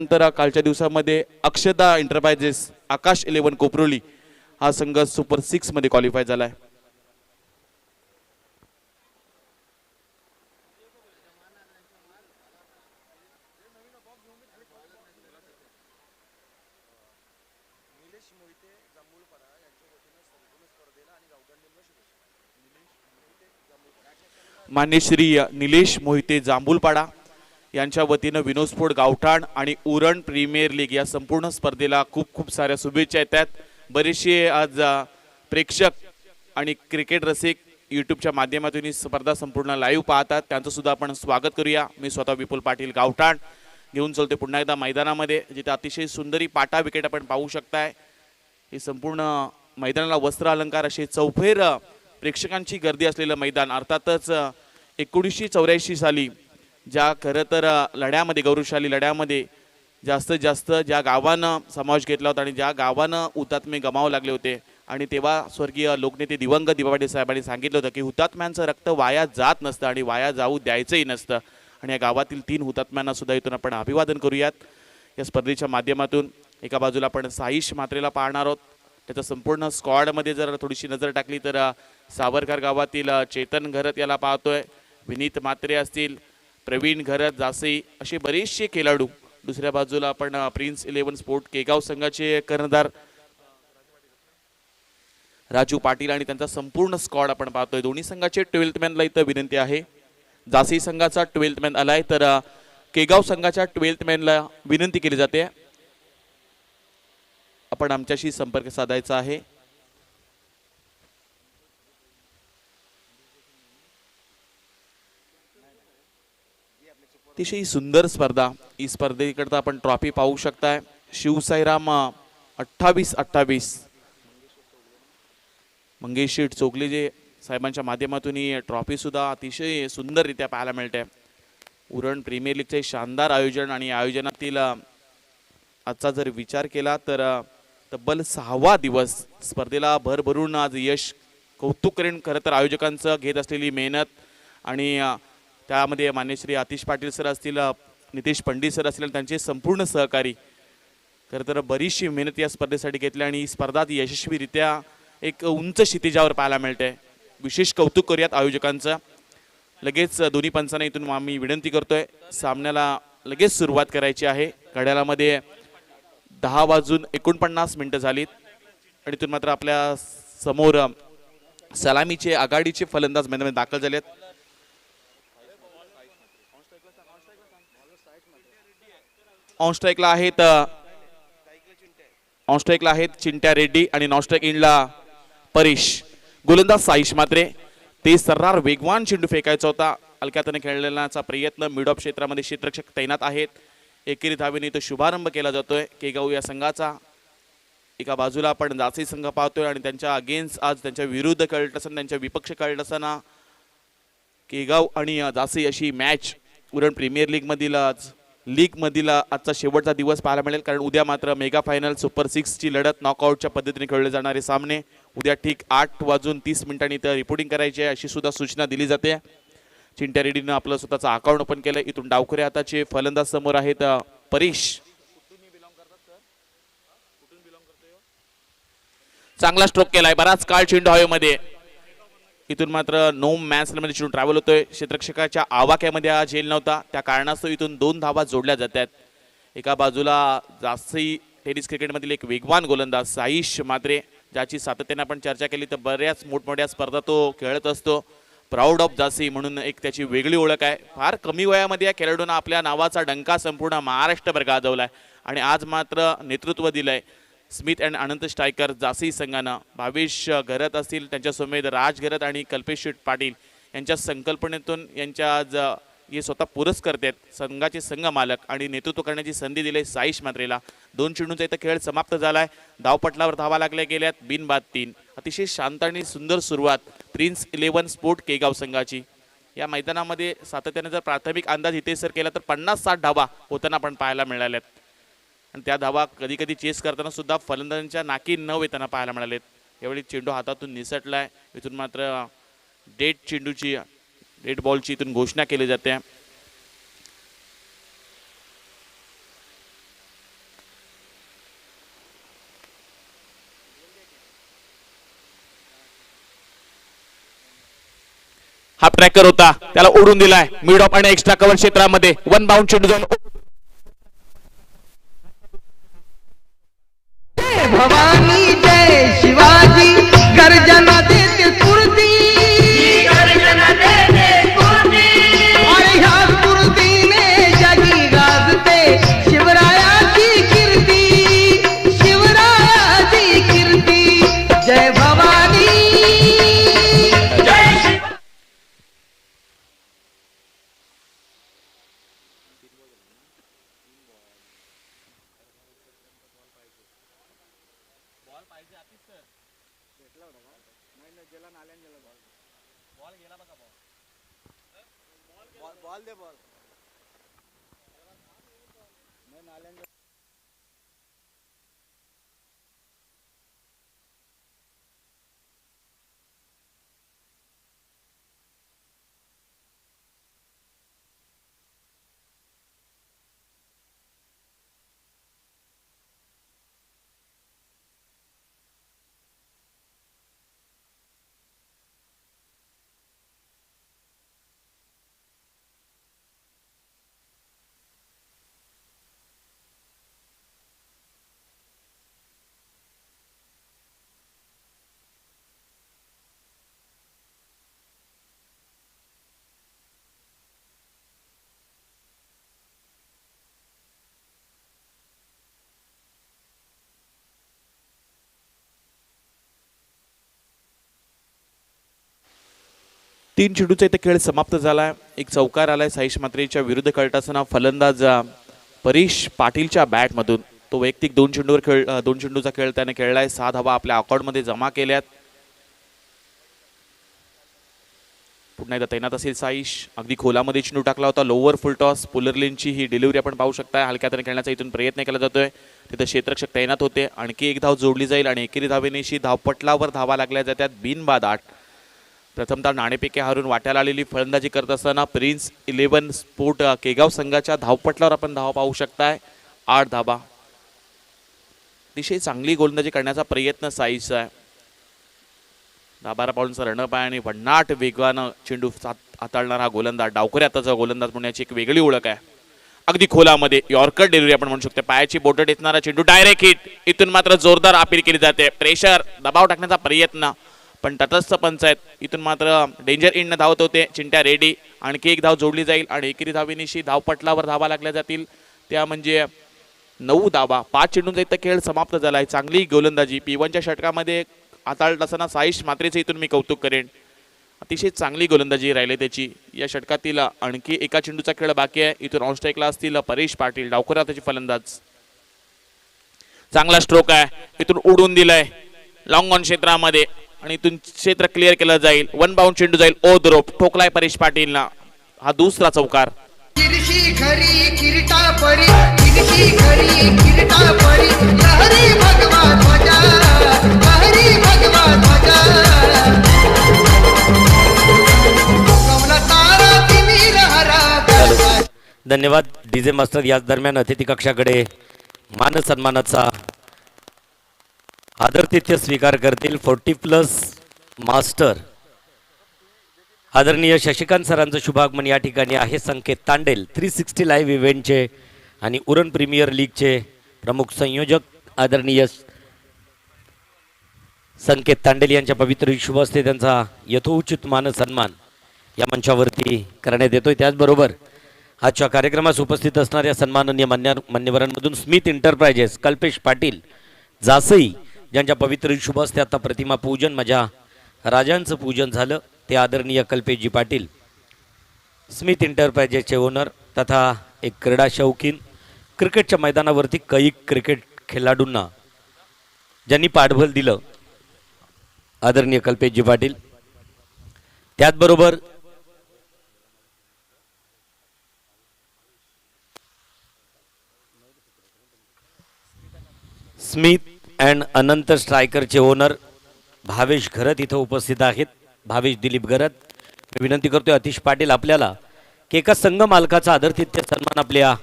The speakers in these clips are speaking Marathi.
नंतर कालच्या दिवसामध्ये अक्षदा एंटरप्राइजेस आकाश 11 कोपरोली हा संघ सुपर 6 मध्ये क्वालिफाय झालाय। मान्य श्री निलेश मोहिते जांभूलपाडा यांच्या वतीनं विनोद स्पोर्ट गावठाण आणि उरण प्रीमियर लीग या संपूर्ण स्पर्धेला खूप खूप साऱ्या शुभेच्छा येतात। बरेचसे आज प्रेक्षक आणि क्रिकेट रसिक यूट्यूबच्या माध्यमातून ही स्पर्धा संपूर्ण लाईव्ह पाहतात, त्यांचं सुद्धा आपण स्वागत करूया। मी स्वतः विपुल पाटील गावठाण घेऊन चलते पुन्हा एकदा मैदानामध्ये, जिथे अतिशय सुंदरी पाटा विकेट आपण पाहू शकताय। हे संपूर्ण मैदानाला वस्त्र अलंकार असे चौफेर प्रेक्षकांची गर्दी असलेलं मैदान। अर्थातच 1984 साली ज्या खरं तर लढ्यामध्ये गौरवशाली लढ्यामध्ये जास्तीत जास्त ज्या गावानं समावेश घेतला होता आणि ज्या गावानं हुतात्मे गमावे लागले होते, आणि तेव्हा स्वर्गीय लोकनेते दिवंगत दिवा पाटील साहेबांनी सांगितलं होतं की हुतात्म्यांचं रक्त वाया जात नसतं आणि वाया जाऊ द्यायचंही नसतं। आणि या गावातील 3 हुतात्म्यांना सुद्धा इथून आपण अभिवादन करूयात। या स्पर्धेच्या माध्यमातून एका बाजूला आपण साईश म्हात्रेला पाहणार आहोत, त्याचा संपूर्ण स्क्वॉडमध्ये जर थोडीशी नजर टाकली तर सावरकर गावातील चेतन घरत याला पाहतोय, विनीत म्हात्रे असतील, प्रवीण घरत जासे असे बरेचसे खेळाडू। दुसऱ्या बाजूला आपण प्रिन्स 11 स्पोर्ट केगाव संघाचे कर्णधार राजू पाटील आणि त्यांचा संपूर्ण स्क्वॉड आपण पाहतोय। दोन्ही संघाचे 12th मॅनला इथं विनंती आहे। जासी संघाचा 12th मॅन आलाय, तर केगाव संघाच्या 12th मॅनला विनंती केली जाते आपण आमच्याशी संपर्क साधायचा आहे। अतिशय सुंदर स्पर्धा, ही स्पर्धेकरता आपण ट्रॉफी पाहू शकताय। शिवसाईराम 28-28 मंगेश शेठ चोगले जे साहेबांच्या माध्यमातून ही ट्रॉफी सुद्धा अतिशय सुंदररित्या पाहायला मिळते। उरण प्रीमियर लीगचे शानदार आयोजन आणि आयोजनातील आजचा जर विचार केला तर तब्बल 6वा दिवस स्पर्धेला भरभरून आज यश कौतुक करेन खरं तर आयोजकांचं घेत असलेली मेहनत, आणि त्यामध्ये मान्य श्री आतिश पाटील सर असतील, नितेश पंडित सर असतील, त्यांचे संपूर्ण सहकारी खरं तर बरीचशी मेहनत या स्पर्धेसाठी घेतली आणि ही स्पर्धा यशस्वीरित्या एक उंच क्षितिजावर पाहायला मिळते। विशेष कौतुक करूयात आयोजकांचं। लगेच दोन्ही पंचांना इथून आम्ही विनंती करतोय, सामन्याला लगेच सुरुवात करायची आहे। घड्याळामध्ये 10:49 झालीत आणि इथून मात्र आपल्या समोर सलामीचे आघाडीचे फलंदाज मैदानात दाखल झालेत। ऑन स्ट्राईकला आहेत चिंट्या रेड्डी आणि नॉन स्ट्राईक इनला परेश। गोलंदाज साईश म्हात्रे, ते सर्रार वेगवान चेंडू फेकायचा होता, हलक्यातने खेळण्याचा प्रयत्न, मिड ऑफ क्षेत्रामध्ये क्षेत्ररक्षक तैनात आहेत। एकेरी धावेने तो शुभारंभ केला जातोय केगाव या संघाचा। एका बाजूला आपण जासी संघ पाहतोय आणि त्यांच्या अगेन्स्ट आज त्यांच्या विरुद्ध खेळत असताना, त्यांच्या विपक्ष खेळत असताना केगाव आणि जासी अशी मॅच उरण प्रीमियर लीग मधील आजचा शेवटचा दिवस पाहायला मिळेल, कारण उद्या मात्र मेगा फायनल सुपर 6 ची लढत नॉकआउटच्या पद्धतीने खेळले जाणारे सामने उद्या ठीक 8:30 तर रिपोर्टिंग करायची आहे अशी सुद्धा सूचना दिली जाते। चिंट्या रेड्डीनं आपलं स्वतःचं अकाउंट ओपन केलं। इथून डावखुऱ्या हाताचे फलंदाज समोर आहेत परेश। चांगला स्ट्रोक केलाय, बराच काळ चेंडू हवेमध्ये, इथून मात्र नो मॅच मध्ये चेंडू ट्रॅव्हल होतोय। क्षेत्ररक्षकाच्या आवाक्यामध्ये हा झेल नव्हता, त्या कारणास्तव इथून 2 धावा जोडल्या जातात। एका बाजूला जास्ती टेनिस क्रिकेटमधील एक वेगवान गोलंदाज साईश म्हात्रे, ज्याची सातत्याने आपण चर्चा केली तर बऱ्याच मोठमोठ्या स्पर्धा तो खेळत असतो। प्राऊड ऑफ जासी म्हणून एक त्याची वेगळी ओळख आहे। फार कमी वयामध्ये या खेळाडूंना आपल्या नावाचा डंका संपूर्ण महाराष्ट्रभर गाजवलाय आणि आज मात्र नेतृत्व दिलंय स्मिथ अँड अनंत स्ट्रायकर जासी संघानं। भावेश घरत असतील, त्यांच्यासमवेत राज घरत आणि कल्पेश पाटील यांच्या संकल्पनेतून यांच्या आज हे स्वतः पुरस्कर्ते आहेत, संघाचे संघ मालक, आणि नेतृत्व करण्याची संधी दिली साईश म्हात्रेला। 2 चेंडूंचा इथं खेळ समाप्त झालाय। धावपटलावर धावा लागल्या गेल्यात, बिनबाद 3। अतिशय शांत आणि सुंदर सुरुवात प्रिन्स 11 स्पोर्ट केगाव संघाची। या मैदानामध्ये सातत्याने जर प्राथमिक अंदाज इथे सर केला तर 50-60 धावा होताना आपण पाहायला मिळाल्यात, आणि त्या धावा कधी कधी चेस करताना सुद्धा फलंदाजांच्या नाकी न येताना पाहायला मिळालेत। यावेळी चेंडू हातातून निसटलाय, इथून मात्र डेड बॉलची इथून घोषणा केली जाते। हा ट्रॅकर होता, त्याला ओढून दिलाय मिड ऑफ आणि एक्स्ट्रा कव्हर क्षेत्रामध्ये. वन बाउंड चेंडू जाऊन भवानी जय शिवाजी गर्जना देते स्फूर्ती आणि ह्या स्फूर्तीने जगी गाजते शिवरायाची कीर्ती, शिवरायाची कीर्ती. जय भवानी जय शिव. तीन चेंडूचा इथे खेळ समाप्त झालाय. एक चौकार आलाय साईश मात्रेच्या विरुद्ध खेळत असताना फलंदाज परेश पाटीलच्या बॅटमधून. तो वैयक्तिक दोन चेंडूचा खेळ त्याने खेळलाय. 6 धावा आपल्या अकाउंटमध्ये जमा केल्यात. पुन्हा एकदा तैनात असेल साईश. अगदी खोलामध्ये चेंडू टाकला होता, लोअर फुल टॉस. पुलरलिनची ही डिलिव्हरी आपण पाहू शकता. हलक्यात खेळण्याचा इथून प्रयत्न केला जातोय. तिथं क्षेत्ररक्षक तैनात होते. आणखी एक धाव जोडली जाईल आणि एकेरी धावेनेशी धावपटलावर धावा लागल्या जातात बिनबाद 8. प्रथमतः नाणेपेके हारून वाट्याला आलेली फलंदाजी करत असताना प्रिन्स 11 स्पोर्ट केगाव संघाच्या धावपटलावर आपण धावा पाहू शकताय. 8 धावा. अतिशय चांगली गोलंदाजी करण्याचा प्रयत्न साईचा आहे. 10-12 पाऊंडचा रनअप आहे आणि भन्नाट वेगानं चेंडू हाताळणारा हा गोलंदाज, डावखरे हाताचा गोलंदाज म्हणण्याची एक वेगळी ओळख आहे. अगदी खोलामध्ये यॉर्कर डिलिव्हरी आपण म्हणू शकतो. पायाची बोटं टेचणारा चेंडू डायरेक्ट हिट. इथून मात्र जोरदार अपील केली जाते. प्रेशर, दबाव टाकण्याचा प्रयत्न, पण तटस्थ पंचायत. इथून मात्र डेंजर इंडनं धावत होते चिंट्या रेड्डी. आणखी एक धाव जोडली जाईल आणि एकेरी धावेनिशी धावपटलावर धावा लागल्या जातील. त्या म्हणजे 9 धावा. 5 चेंडूंचा इथं खेळ समाप्त झालाय. चांगली गोलंदाजी P1च्या षटकामध्ये हाताळत असताना साईश मात्रेचं इथून मी कौतुक करेन. अतिशय चांगली गोलंदाजी राहिली त्याची. या षटकातील आणखी एका चेंडूचा खेळ बाकी आहे. इथून ऑन स्ट्राईकला असतील परेश पाटील, डावखरा त्याची फलंदाज. चांगला स्ट्रोक आहे. इथून उडून दिलाय लॉंग ऑन क्षेत्रामध्ये आणि इथून क्षेत्र क्लिअर केलं जाईल. वन बाउंड चेंडू जाईल ओद रोप. ठोकलाय परेश पाटीलला. हा दुसरा चौकार. किरशी खरी किरीटा परी, किरशी खरी किरीटा परी, लहरी भगवा ध्वजा, लहरी भगवा ध्वजा. कमला तारा तिमिर हरा. धन्यवाद डीजे मास्टर. याच दरम्यान अतिथी कक्षाकडे मान सन्मानाचा आदरातिथ्य स्वीकार करतील 40+ मास्टर आदरणीय शशिकांत सरांचं शुभागमन या ठिकाणी आहे. संकेत तांडेल 360 लाईव्ह इव्हेंटचे आणि उरण प्रीमियर लीगचे प्रमुख संयोजक आदरणीय संकेत तांडेल यांच्या पवित्र शुभ हस्ते त्यांचा यथोचित मान सन्मान या मंचावरती करण्यात येतोय. त्याचबरोबर आजच्या कार्यक्रमास उपस्थित असणाऱ्या सन्माननीय मान्यवरांमधून स्मिथ एंटरप्राइजेस कल्पेश पाटील जासई ज्यांच्या पवित्र शुभ हस्ते आता प्रतिमा पूजन, माझ्या राजांचं पूजन झालं, ते आदरणीय कल्पेशजी पाटील स्मिथ एंटरप्राइजेसचे ओनर तथा एक क्रीडा शौकीन, क्रिकेटच्या मैदानावरती कैक क्रिकेट खेळाडूंना ज्यांनी पाठबळ दिलं आदरणीय कल्पेशजी पाटील. त्याचबरोबर स्मिथ अँड अनंत स्ट्रायकरचे ओनर भावेश घरत इथं उपस्थित आहेत. भावेश दिलीप घरत, मी विनंती करतोय अतिश पाटील आपल्याला की एका संघ मालकाचा आदरातिथ्य सन्मान, आपल्या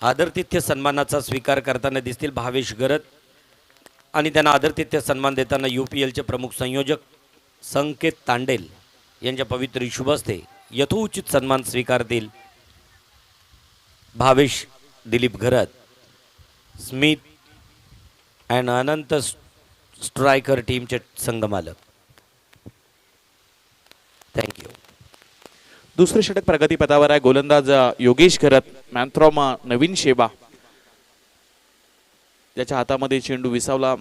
आदरातिथ्य सन्मानाचा स्वीकार करताना दिसतील भावेश घरत आणि त्यांना आदरातिथ्य सन्मान देताना UPLचे प्रमुख संयोजक संकेत तांडेल यांच्या पवित्र शुभ हस्ते यथोचित सन्मान स्वीकारतील भावेश दिलीप घरत, स्मित अँड अनंत स्ट्रायकर टीमचे संघमालक. थँक्यू. दुसरे षटक प्रगतीपथावर आहे. गोलंदाज योगेश घरत, मॅन फ्रॉम नवीन शेबा, त्याच्या हातामध्ये चेंडू विसावला,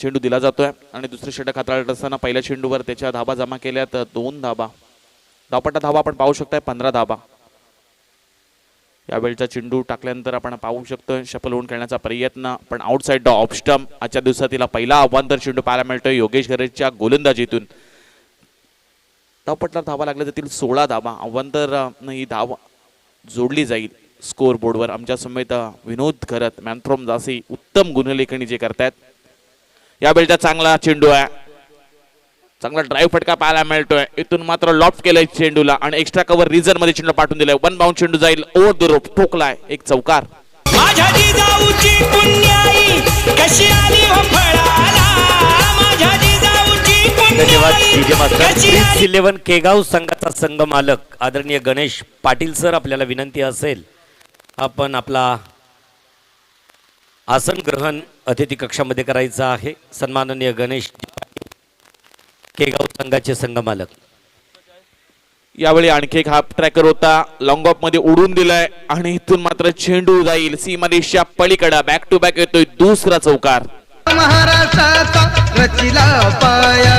चेंडू दिला जातोय आणि दुसरे षटक हाताळत असताना पहिल्या चेंडूवर त्याच्या धाबा जमा केल्यात 2 धाबा. धावपट्टा धाबा आपण पाहू शकताय 15 धाबा. यावेळचा चेंडू टाकल्यानंतर आपण पाहू शकतो शफल होऊन खेळण्याचा प्रयत्न, पण आउटसाइड द ऑफ स्टंप. आजच्या दिवसातील पहिला अवांतर चेंडू पाहायला मिळतोय योगेश घरतच्या गोलंदाजीतून. धावपट्टा धाबा लागल्या जातील 16 धाबा. अवांतर ही धाव जोडली जाईल स्कोर बोर्डवर. आमच्या समेत विनोद घरत, मॅन फ्रॉम जासी, उत्तम गुणलेखनी जे करतायत. यावेळचा चांगला चेंडू आहे, चांगला ड्राईव्ह फटका पाहायला मिळतोय. इथून मात्र लॉफ्ट केलाय चेंडूला आणि एक्स्ट्रा कव्हर रिझन मध्ये चेंडू पाठवून दिलाय. 1 बाउंड चेंडू जाईल ओव्हर द रोप, ठोकलाय एक चौकार. माझ्या जिजाऊची पुण्याई कशी आली हो फळाला, माझ्या जिजाऊची धन्यवाद डीजे मास्टर. पुण्याई कशी प्रिन्स आली. 11 केगाव संघाचा संघ मालक आदरणीय गणेश पाटील सर, आपल्याला विनंती असेल आपण आपला आसन ग्रहण अतिथी कक्षामध्ये करायचं आहे. सन्माननीय गणेश केगाव संघाचे संघ मालक. यावेळी आणखी एक हाफ ट्रॅकर होता, लॉंग ऑफ मध्ये उडून दिलाय आणि इथून मात्र चेंडू जाईल सीमारेषच्या पलीकडे. बॅक टू बॅक येतोय दुसरा चौकार. महाराष्ट्राचा रचिला पाया,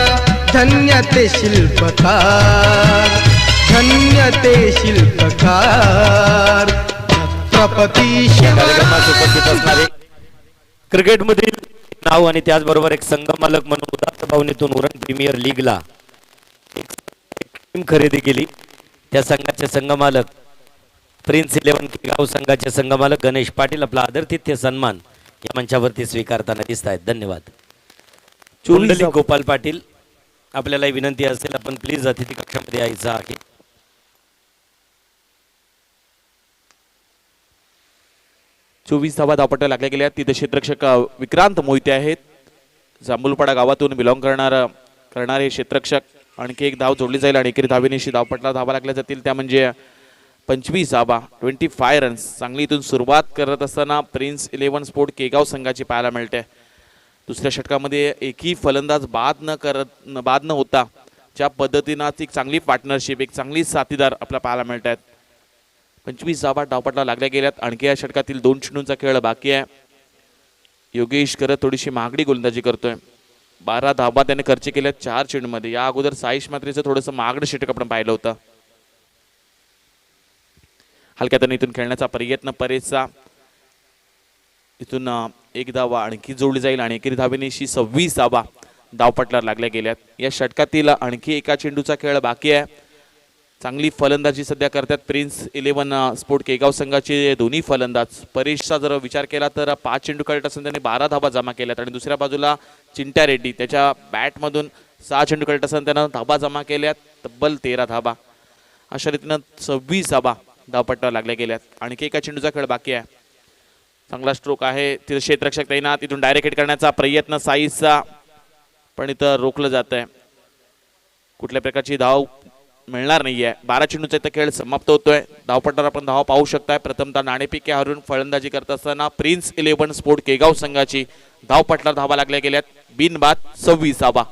धन्य ते शिल्पकार, धन्य ते शिल्पकार छत्रपती कार्यक्रमास उपस्थित असणारे क्रिकेटमधील नाव आणि त्याचबरोबर एक संघ मालक म्हणून उदात्त भावनेतून उरण प्रीमियर लीगला एक टीम खरेदी केली. त्या संघाचे संघ मालक प्रिन्स 11 केगाव संघाचे संघ मालक गणेश पाटील आपला आदरातिथ्य सन्मान या मंचावरती स्वीकारताना दिसत आहेत. धन्यवाद. चुंडली गोपाल पाटील, आपल्याला विनंती असेल आपण प्लीज अतिथी कक्षामध्ये यायचं आहे. 24 धावा धावपट्ट्या लागल्या गेल्या. तिथे क्षेत्ररक्षक विक्रांत मोहिते आहेत, जांभूलपाडा गावातून बिलॉंग करणारे क्षेत्ररक्षक. आणखी एक धाव जोडली जाईल आणि एकेरी धावेनिशी धावपट्टा धावा लागल्या जातील, त्या म्हणजे 25 धावा, 25 रन्स. चांगली इथून सुरुवात करत असताना प्रिन्स 11 स्पोर्ट केगाव संघाची पाहायला मिळते. दुसऱ्या षटकामध्ये एकही फलंदाज बाद न होता ज्या पद्धतीनं एक चांगली पार्टनरशिप, एक चांगली साथीदार आपल्याला पाहायला मिळत आहेत. 25 धावा धावपट्टा लागल्या गेल्यात. आणखी या षटकातील 2 चेंडूंचा खेळ बाकी आहे. योगेश करत थोडीशी महागडी गोलंदाजी करतोय. 12 धावा त्याने खर्च केल्या 4 चेंडूमध्ये. या अगोदर साईश मात्रेचं थोडंसं महागडं षटक आपण पाहिलं होतं. हलक्या त्याने इथून खेळण्याचा प्रयत्न परेशचा. इथून एक धावा आणखी जोडली जाईल आणि एकेरी धावेनिशी 26 धावा धावपट्ट्यावर लागल्या गेल्यात. या षटकातील आणखी एका चेंडूचा खेळ बाकी आहे. चांगली फलंदाजी सध्या करतात प्रिन्स 11 स्पोर्ट केगाव संघाचे दोन्ही फलंदाज. परेशचा जर विचार केला तर 5 चेंडू खेळत असताना त्यांनी 12 धावा जमा केल्यात आणि दुसऱ्या बाजूला चिंट्या रेड्डी त्याच्या बॅटमधून 6 चेंडू खेळत असताना त्यानं धावा जमा केल्यात तब्बल 13 धावा. अशा रीतीनं 26 धावा धावपट्ट्यावर लागल्या गेल्यात. आणखी एका चेंडूचा खेळ बाकी आहे. चांगला स्ट्रोक आहे, तिथे क्षेत्ररक्षक तैनात. इथून डायरेक्ट हिट करण्याचा प्रयत्न साईजचा, पण इथं रोखलं जात आहे. कुठल्या प्रकारची धाव मिळणार नाहीये. 12 चेंडूचा इथं खेळ समाप्त होतोय. धावपट्ट्यावर आपण धावा पाहू शकताय. प्रथमतः नाणेफेकी हरून फलंदाजी करत असताना प्रिन्स 11 स्पोर्ट केगाव संघाची धावपट्ट्यावर धावा लागल्या गेल्यात बिनबाद 26 धावा.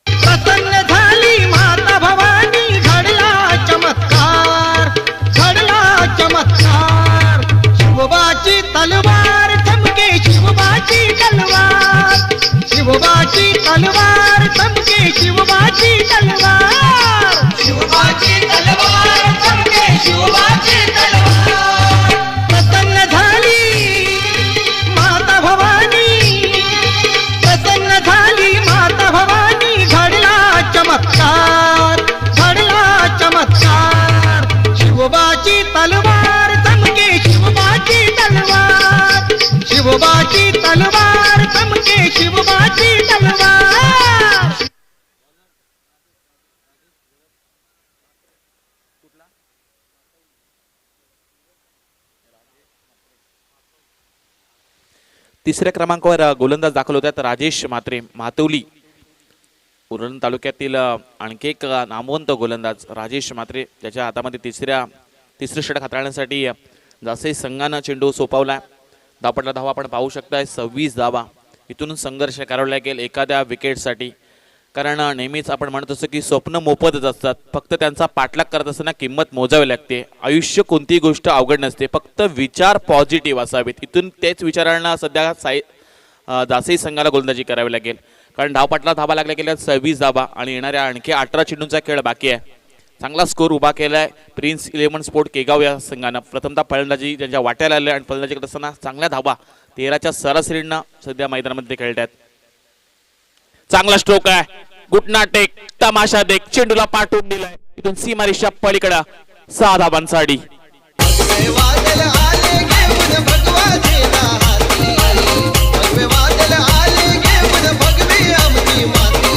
प्रसन्न झाली माता भवानी, घडला चमत्कार, घडला चमत्कार. शिवबाची तलवार चमके, शिवबाची तलवार, शिवबाची तलवार चमके, शिवबाची तलवार, शिवबाची तलवार चमके, शिवबाची तलवार. प्रसन्न झाली माता भवानी, प्रसन्न झाली माता भवानी, घडला चमत्कार, घडला चमत्कार. शिवबाची तलवार चमके, शिवबाची तलवार, शिवबाची तलवार चमके, शिवबाची तलवार. तिसऱ्या क्रमांकावर गोलंदाज दाखल होतात राजेश म्हात्रे, म्हातवली. उरण तालुक्यातील आणखी एक नामवंत गोलंदाज राजेश म्हात्रे, ज्याच्या हातामध्ये तिसरं षटक हाताळण्यासाठी जासे संघानं चेंडू सोपवला. धावपटला धावा आपण पाहू शकताय 26 धावा. इथून संघर्ष करावा लागेल एखाद्या विकेटसाठी, कारण नेहमीच आपण म्हणत असतो की स्वप्न मोफतच असतात, फक्त त्यांचा पाठलाग करत असताना किंमत मोजावी लागते. आयुष्य कोणतीही गोष्ट अवघड नसते, फक्त विचार पॉझिटिव्ह असावेत. इथून तेच विचारांना सध्या जासई संघाला गोलंदाजी करावी लागेल, कारण धावपटला धावा लागल्या गेल्या 26 धावा आणि येणाऱ्या आणखी 18 चेंडूंचा खेळ बाकी आहे. चांगला स्कोर उभा केलाय प्रिन्स 11 स्पोर्ट केगाव या संघानं. प्रथमतः फलंदाजी ज्यांच्या वाट्याला आले आणि फलंदाजी करत असताना चांगल्या धावा 13च्या सरासरीनं सध्या मैदानामध्ये खेळत आहेत. चांगला स्ट्रोक आहे, गुटना टेक, तमाशा देख, चेंडूला पाठवून दिलाय इथून सीमारेषा पलीकडे 6 धावांसाठी. भगवे वादळ आले घेऊन भगवा झेला हाती, भगवे वादळ आले घेऊन भगवी आमची माती.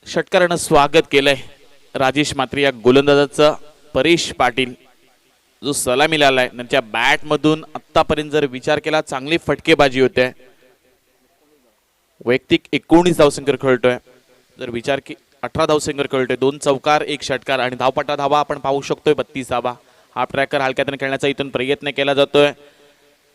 षटकारानं स्वागत केलंय राजेश म्हात्रे या गोलंदाजाचं. परेश पाटील जो सलामी आलाय, त्यांच्या बॅटमधून आतापर्यंत जर विचार केला चांगली फटकेबाजी होते. वैयक्तिक 19 धावसंख्येवर खेळतोय, जर विचार की 18 धावसंख्येवर खेळतोय, 2 चौकार 1 षटकार आणि धावपटा धावा आपण पाहू शकतोय 32 धावा. हा ट्रॅकर हलक्यातून खेळण्याचा इथून प्रयत्न केला जातोय.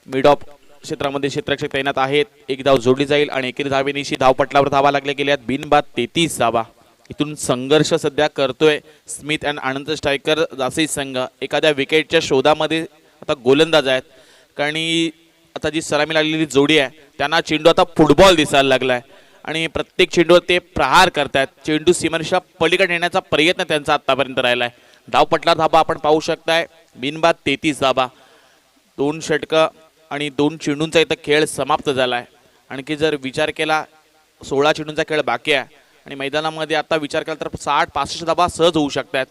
मिड ऑफ क्षेत्रामध्ये क्षेत्ररक्षक तैनात आहेत. 1 धाव जोडली जाईल आणि एकेरी धावेनिशी धावपटलावर धावा लागल्या गेल्यात बिनबाद 33 धावा. इथून संघर्ष सध्या करतोय Smith and Anand striker Jasai संघ. एखाद्या विकेटच्या शोधामध्ये आता गोलंदाज आहेत, कारण आता जी सलामी लागलेली जोडी आहे त्यांना चेंडू आता फुटबॉल दिसायला लागलाय आणि प्रत्येक चेंडूवर ते प्रहार करतात. चेंडू सीमारेषा पलीकडे नेण्याचा प्रयत्न त्यांचा आतापर्यंत राहिलाय. धावपटला धाबा आपण पाहू शकताय बिनबाद 33 धाबा. 2 षटकं आणि 2 चेंडूंचा इथं खेळ समाप्त झालाय. आणखी जर विचार केला 16 चेंडूंचा खेळ बाकी आहे आणि मैदानामध्ये आता विचार केला तर 60-65 धाबा सहज होऊ शकतात.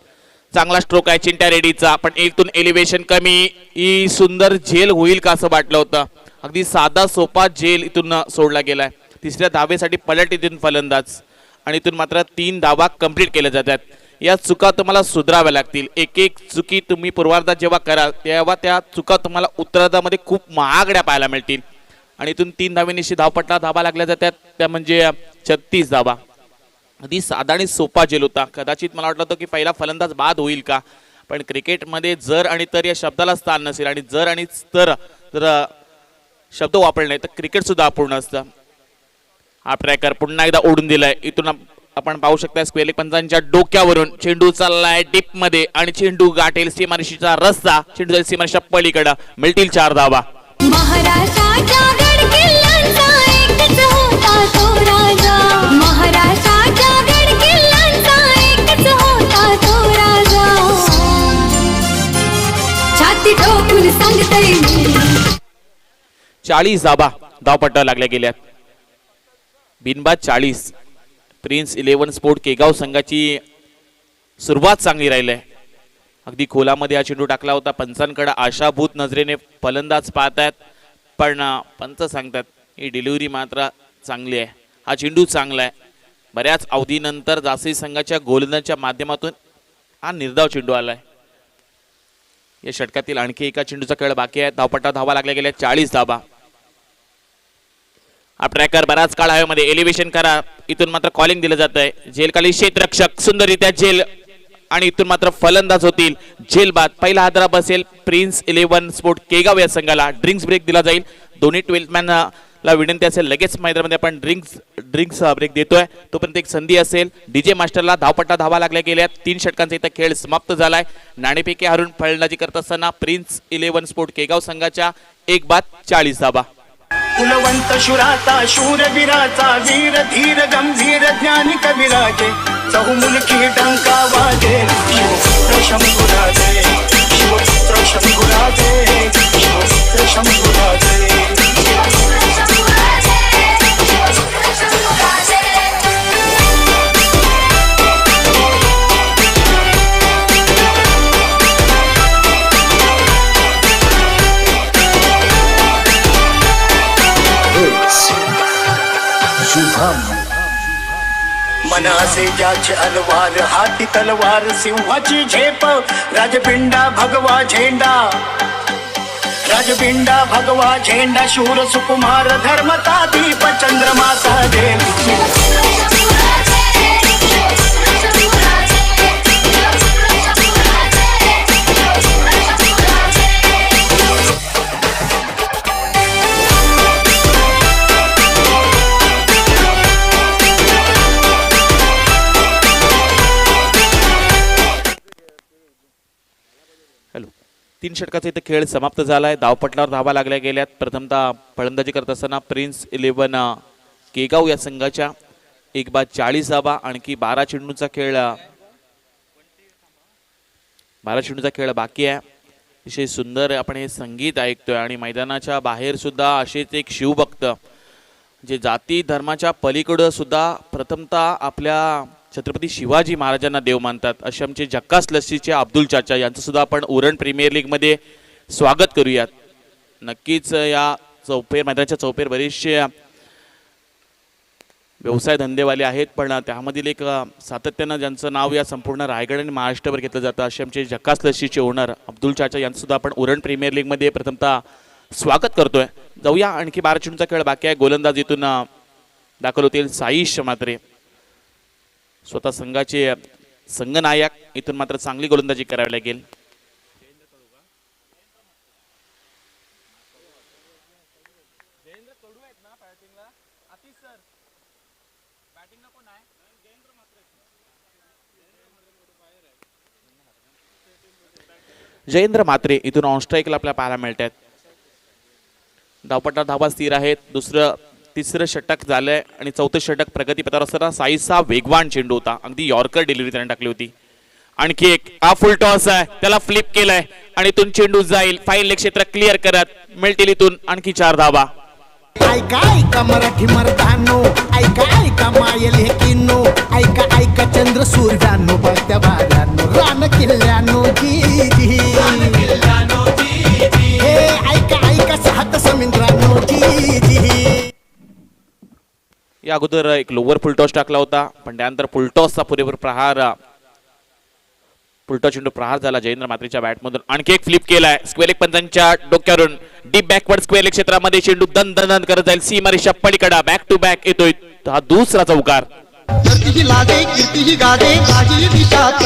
चांगला स्ट्रोक आहे चिंट्या रेड्डीचा, पण इथून एलिव्हेशन कमी. ही सुंदर झेल होईल का असं वाटलं होतं. अगदी साधा सोपा झेल इथून सोडला गेलाय. तिसऱ्या धावेसाठी पलट इथून फलंदाज आणि इथून मात्र 3 धावा कंप्लीट केल्या जातात. या चुका तुम्हाला सुधाराव्या लागतील. एक एक चुकी तुम्ही पूर्वार्धात जेव्हा कराल तेव्हा त्या चुका तुम्हाला उत्तरार्धामध्ये खूप महागड्या पाहायला मिळतील. आणि इथून 3 धावेनिशी धावपटला धावा लागल्या जातात, त्या म्हणजे 36 धावा. अगदी साधा आणि सोपा झेल होता. कदाचित मला वाटलं होतं की पहिला फलंदाज बाद होईल का, पण क्रिकेटमध्ये जर आणि तर या शब्दाला स्थान नसेल आणि जर आणि तर जर शब्द वापरले नाही तर क्रिकेट सुद्धा अपूर्ण असतं. हा ट्रॅकर पुन्हा एकदा ओढून दिलाय. इथून आपण पाहू शकता स्क्वेअर पंचांच्या डोक्यावरून चेंडू चाललाय डीप मध्ये आणि चेंडू गाठेल सीमारेषेचा रस्ता. चेंडू जाईल सीमारेषा पलीकडे, मिळतील 4 धावा. महाराष्ट्राच्या गडकिल्ल्यांचा एकच होता तो राजा, महाराष्ट्राच्या गडकिल्ल्यांचा एकच होता तो राजा. छाती ठोकून सांगतोय मी. 40 धावा धावपट्टा लागल्या गेल्यात बिनबाद 40. प्रिन्स 11 स्पोर्ट केगाव संघाची सुरुवात चांगली राहिली आहे. अगदी खोलामध्ये हा चेंडू टाकला होता. पंचांकडे आशाभूत नजरेने फलंदाज पाहतात, पण पंच सांगतात ही डिलिव्हरी मात्र चांगली आहे, हा चेंडू चांगला आहे. बऱ्याच अवधीनंतर जासई संघाच्या गोलंदाजाच्या माध्यमातून हा निर्धाव चेंडू आलाय. या षटकातील आणखी एका चेंडूचा खेळ बाकी आहे. धावपट्टा धावा लागल्या गेल्या 40 धावा. हा ट्रॅकर बराच काळ हवेमध्ये एलिव्हेशन करा. इथून मात्र कॉलिंग दिलं जात आहे. झेलखाली क्षेत्ररक्षक सुंदररित्या झेल आणि इथून मात्र फलंदाज होतील. झेल बाद. पहिला हादरा बसेल प्रिन्स 11 स्पोर्ट केगाव या संघाला. ड्रिंक्स ब्रेक दिला जाईल. दोन्ही 12 मॅनला विनंती असेल लगेच मैदानामध्ये आपण ड्रिंक्स ब्रेक देतोय. तोपर्यंत एक संधी असेल. डीजे मास्टरला धावपट्टा धावा लागल्या गेल्या. 3 षटकांचा इथं खेळ समाप्त झालाय. नाणेफेकी हारून फलंदाजी करत असताना प्रिन्स 11 स्पोर्ट केगाव संघाच्या 1 बाद 40 धावा. कुलवंत शुराचा शूरवीराचा वीर धीर गंभीर ज्ञानी कविराजे चहुमुलकी डंका वाजे शिवपुत्र शंभुराजे शिवपुत्र शंभुराजे शिवपुत्र शंभुराजे. मन असे ज्याचे अलवार हाती तलवार सिंहाची झेप राजपिंडा भगवा झेंडा राजपिंडा भगवा झेंडा शूर सुकुमार धर्मता दीप चंद्रमाचा देव हॅलो 3 षटकाचा इथे खेळ समाप्त झालाय. धावपटलावर धावा लागल्या गेल्यात. प्रथमतः फलंदाजी करत असताना प्रिन्स 11 केगाव या संघाच्या 1/40 धावा. आणखी 12 चेंडूचा खेळ बाकी आहे. अतिशय सुंदर आपण हे संगीत ऐकतोय आणि मैदानाच्या बाहेर सुद्धा असेच एक शिवभक्त जे जाती धर्माच्या पलीकडं सुद्धा प्रथमतः आपल्या छत्रपती शिवाजी महाराजांना देव मानतात असे आमचे झक्कास लस्सीचे अब्दुल चाचा यांचं सुद्धा आपण उरण प्रीमियर लीगमध्ये स्वागत करूयात. नक्कीच या मैदानाच्या चौफेर बरेचसे व्यवसाय धंदेवाले आहेत, पण त्यामधील एक सातत्यानं ज्यांचं नाव या संपूर्ण रायगड आणि महाराष्ट्रावर घेतलं जातं असे आमचे झक्कास लस्सीचे ओनर अब्दुल चाचा यांचं सुद्धा आपण उरण प्रीमियर लीगमध्ये प्रथमतः स्वागत करतोय. जाऊया, आणखी 12 चेंडूचा खेळ बाकी आहे. गोलंदाज इथून दाखल होतील साईश मात्रे, स्वतः संघाचे संघनायक. इथून मात्र चांगली गोलंदाजी करावी लागेल. जयेंद्र मात्रे इथून ऑन स्ट्राईकला आपल्याला पाहायला मिळत आहेत. धावपट्टा धावा स्थिर आहेत. तिसरं षटक झालंय आणि चौथं षटक प्रगतीपथावर असताना साईचा वेगवान चेंडू होता. अगदी यॉर्कर डिलिव्हरी त्याने टाकली होती. आणखी एक हा फुल टॉस आहे, त्याला फ्लिप केलाय आणि इथून चेंडू जाईल फाईन लेग क्षेत्र क्लिअर करत मिळतील इथून आणखी 4 धावा. ऐका ऐका मराठी मर्दानो, ऐका ऐका मायल हे किन्नो, ऐका ऐका चंद्र सूर्यानो, बघत्या वाऱ्यानो, रान किल्ल्यानो जी जी, हे ऐका ऐका सात समुद्रानो जी जी. या अगोदर एक लोअर फुलटॉस टाकला होता, पण त्यानंतर फुलटॉसचा पुरेपूर फुलटॉस चेंडू प्रहार झाला जयेंद्र मात्रेच्या बॅटमधून. आणखी एक फ्लिप केलाय स्क्वेअर लेग पंचांच्या डोक्यावरून डीप बॅकवर्ड स्क्वेअर लेग क्षेत्रामध्ये चेंडू दन दन दन करत जाईल. सीमारेषा पलीकडा बॅक टू बॅक येतोय. हा दुसरा चौकार. कीर्ती लागे कीर्ती गागे माझी दिशात,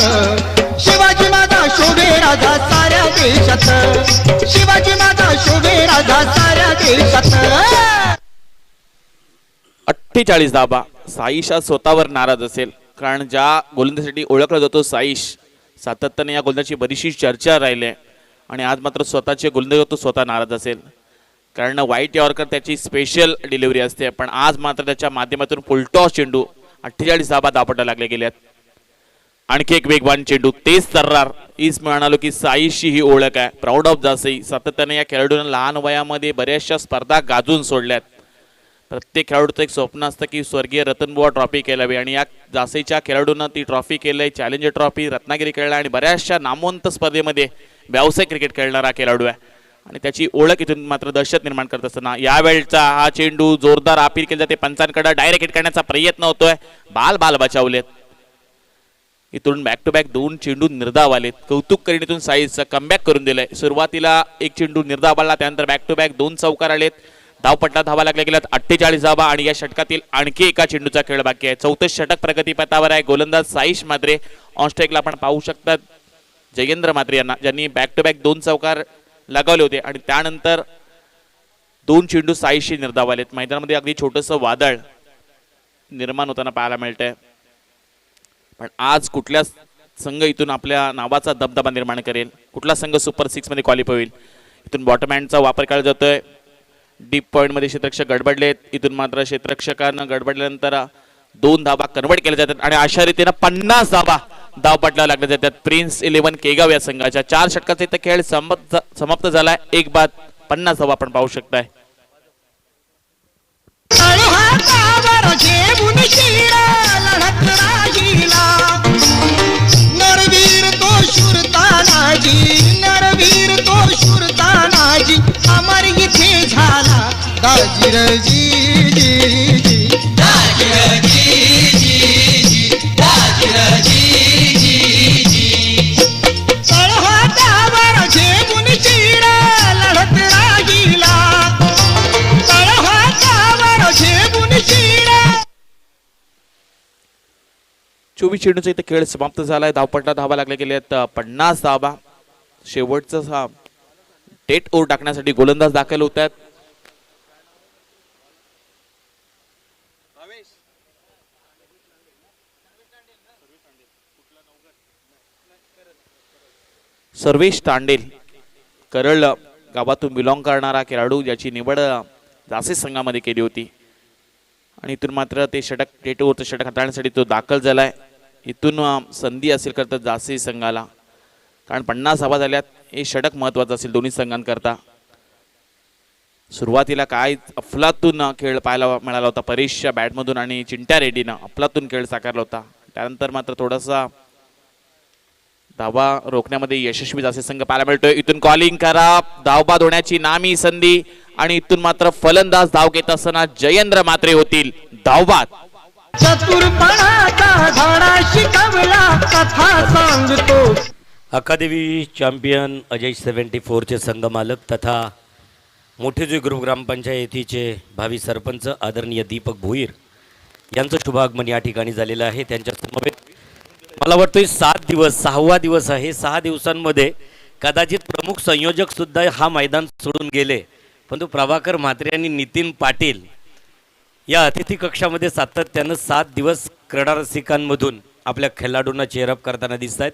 शिवाजी माझा शोभे राजा साऱ्या देशात, शिवाजी माझा शोभे राजा साऱ्या देशात. 48 धाबा. साईश आज स्वतःवर नाराज असेल, कारण ज्या गोलंदाजीसाठी ओळखला जातो साईश, सातत्याने या गोलंदाजीची बरीचशी चर्चा राहिली आहे आणि आज मात्र स्वतःचे गोलंदाज तो स्वतः नाराज असेल, कारण वाईट यॉर्कर त्याची स्पेशल डिलिव्हरी असते, पण आज मात्र त्याच्या माध्यमातून फुलटॉस चेंडू 48 धाबा दापटा लागले गेल्यात. आणखी एक वेगवान चेंडू तेज तर्रार. हीच म्हणालो की साईशी ही ओळख आहे. Proud of Jasai. सातत्याने या खेळाडूंना लहान वयामध्ये बऱ्याचशा स्पर्धा गाजून सोडल्यात. प्रत्येक खेळाडूचं एक स्वप्न असतं की स्वर्गीय रतनबुवा ट्रॉफी खेळावी आणि या जासईच्या खेळाडूंना ती ट्रॉफी केलंय. चॅलेंजर ट्रॉफी रत्नागिरी खेळला आणि बऱ्याचशा नामवंत स्पर्धेमध्ये व्यावसायिक क्रिकेट खेळणारा खेळाडू आहे आणि त्याची ओळख इथून मात्र दहशत निर्माण करत असताना यावेळचा हा चेंडू जोरदार अपील केले जाते. पंचांकडे डायरेक्ट हिट करण्याचा प्रयत्न होतोय. बाल बचावलेत. इथून बॅक टू बॅक 2 चेंडू निर्धाव आलेत. कौतुक करीन इथून साईजचा कमबॅक करून दिलाय. सुरुवातीला एक चेंडू निर्धाव आला, त्यानंतर बॅक टू बॅक 2 चौकार आलेत. धावपट्टा धावा लागल्या गेल्यात 48 धावा आणि या षटकातील आणखी एका चेंडूचा खेळ बाकी आहे. 34 षटक प्रगतीपथावर आहे. गोलंदाज साईश मात्रे. ऑन स्ट्राईकला आपण पाहू शकतात जयेंद्र मात्रे यांना, ज्यांनी बॅक टू बॅक 2 चौकार लगावले होते आणि त्यानंतर 2 चेंडू साईशी निर्धाव आलेत. मैदानामध्ये अगदी छोटंसं वादळ निर्माण होताना पाहायला मिळतंय, पण आज कुठल्या संघ इथून आपल्या नावाचा दबदबा निर्माण करेल, कुठला संघ सुपर 6 मध्ये क्वालिफाय होईल. इथून बॉटम हँडचा वापर केला जातोय. डीप पॉईंटमध्ये क्षेत्ररक्षक गडबडलेत. इथून मात्र क्षेत्ररक्षकांना गडबडल्यानंतर 2 धाबा कन्वर्ट केल्या जातात आणि अशा रीतीनं 50 धाबा धावपटला लागल्या जातात प्रिन्स 11 केगाव या संघाच्या. 4 षटकाचा इथं खेळ समाप्त झालाय. 1/50 धावा आपण पाहू शकताय. नरवीर तो शूरतानाजी, नरवीर तो शूरतानाजी, अमर इथे झाला दाजीरजी जी जी, दाजीरजी जी जी. तळहातावर झेपून शिर लढत राहिला तळहातावर झेपून शिर 24 चेंडूचा इथे खेळ समाप्त झालाय. धावपट्टा धावा लागले गेले आहेत 50 धावा. शेवटचा डेट ओव्हर टाकण्यासाठी गोलंदाज दाखल होत आहेत. सर्वेश तांडेल करळ गावातून बिलॉंग करणारा खेळाडू ज्याची निवड जासे संघामध्ये केली होती आणि इथून मात्र ते षटक डेट ओव्हरचं षटक हाताळण्यासाठी तो दाखल झालाय. इथून संधी असेल करता जासे संघाला, कारण 50 धावा झाल्यात. हे षटक महत्वाचं असेल दोन्ही संघांकरता. सुरुवातीला काय अफलातून खेळ पाहायला मिळाला होता परेशच्या बॅटमधून आणि चिंट्या रेड्डीनं अफलातून खेळ साकारला होता. त्यानंतर मात्र थोडासा धावा रोखण्यामध्ये यशस्वी जासे संघ पाहायला मिळतोय. इथून कॉलिंग करा, धावबाद होण्याची नामी संधी आणि इथून मात्र फलंदाज धाव घेत असताना जयेंद्र मात्रे होतील धावबाद. चतुरपणाचा धडा शिकवला कथा सांगतो. अकादेवी चॅम्पियन अजय 74चे संघमालक तथा मोठेजोई ग्रुप ग्रामपंचायतीचे भावी सरपंच आदरणीय दीपक भोईर यांचं शुभागमन या ठिकाणी झालेलं आहे. त्यांच्या समवेत मला वाटतोय 7 दिवस 6वा दिवस आहे. 6 दिवसांमध्ये कदाचित प्रमुख संयोजक सुद्धा हा मैदान सोडून गेले, परंतु प्रभाकर म्हात्रे आणि नितीन पाटील या अतिथी कक्षामध्ये सातत्यानं 7 दिवस क्रीडा रसिकांमधून आपल्या खेळाडूंना चेअरअप करताना दिसत आहेत.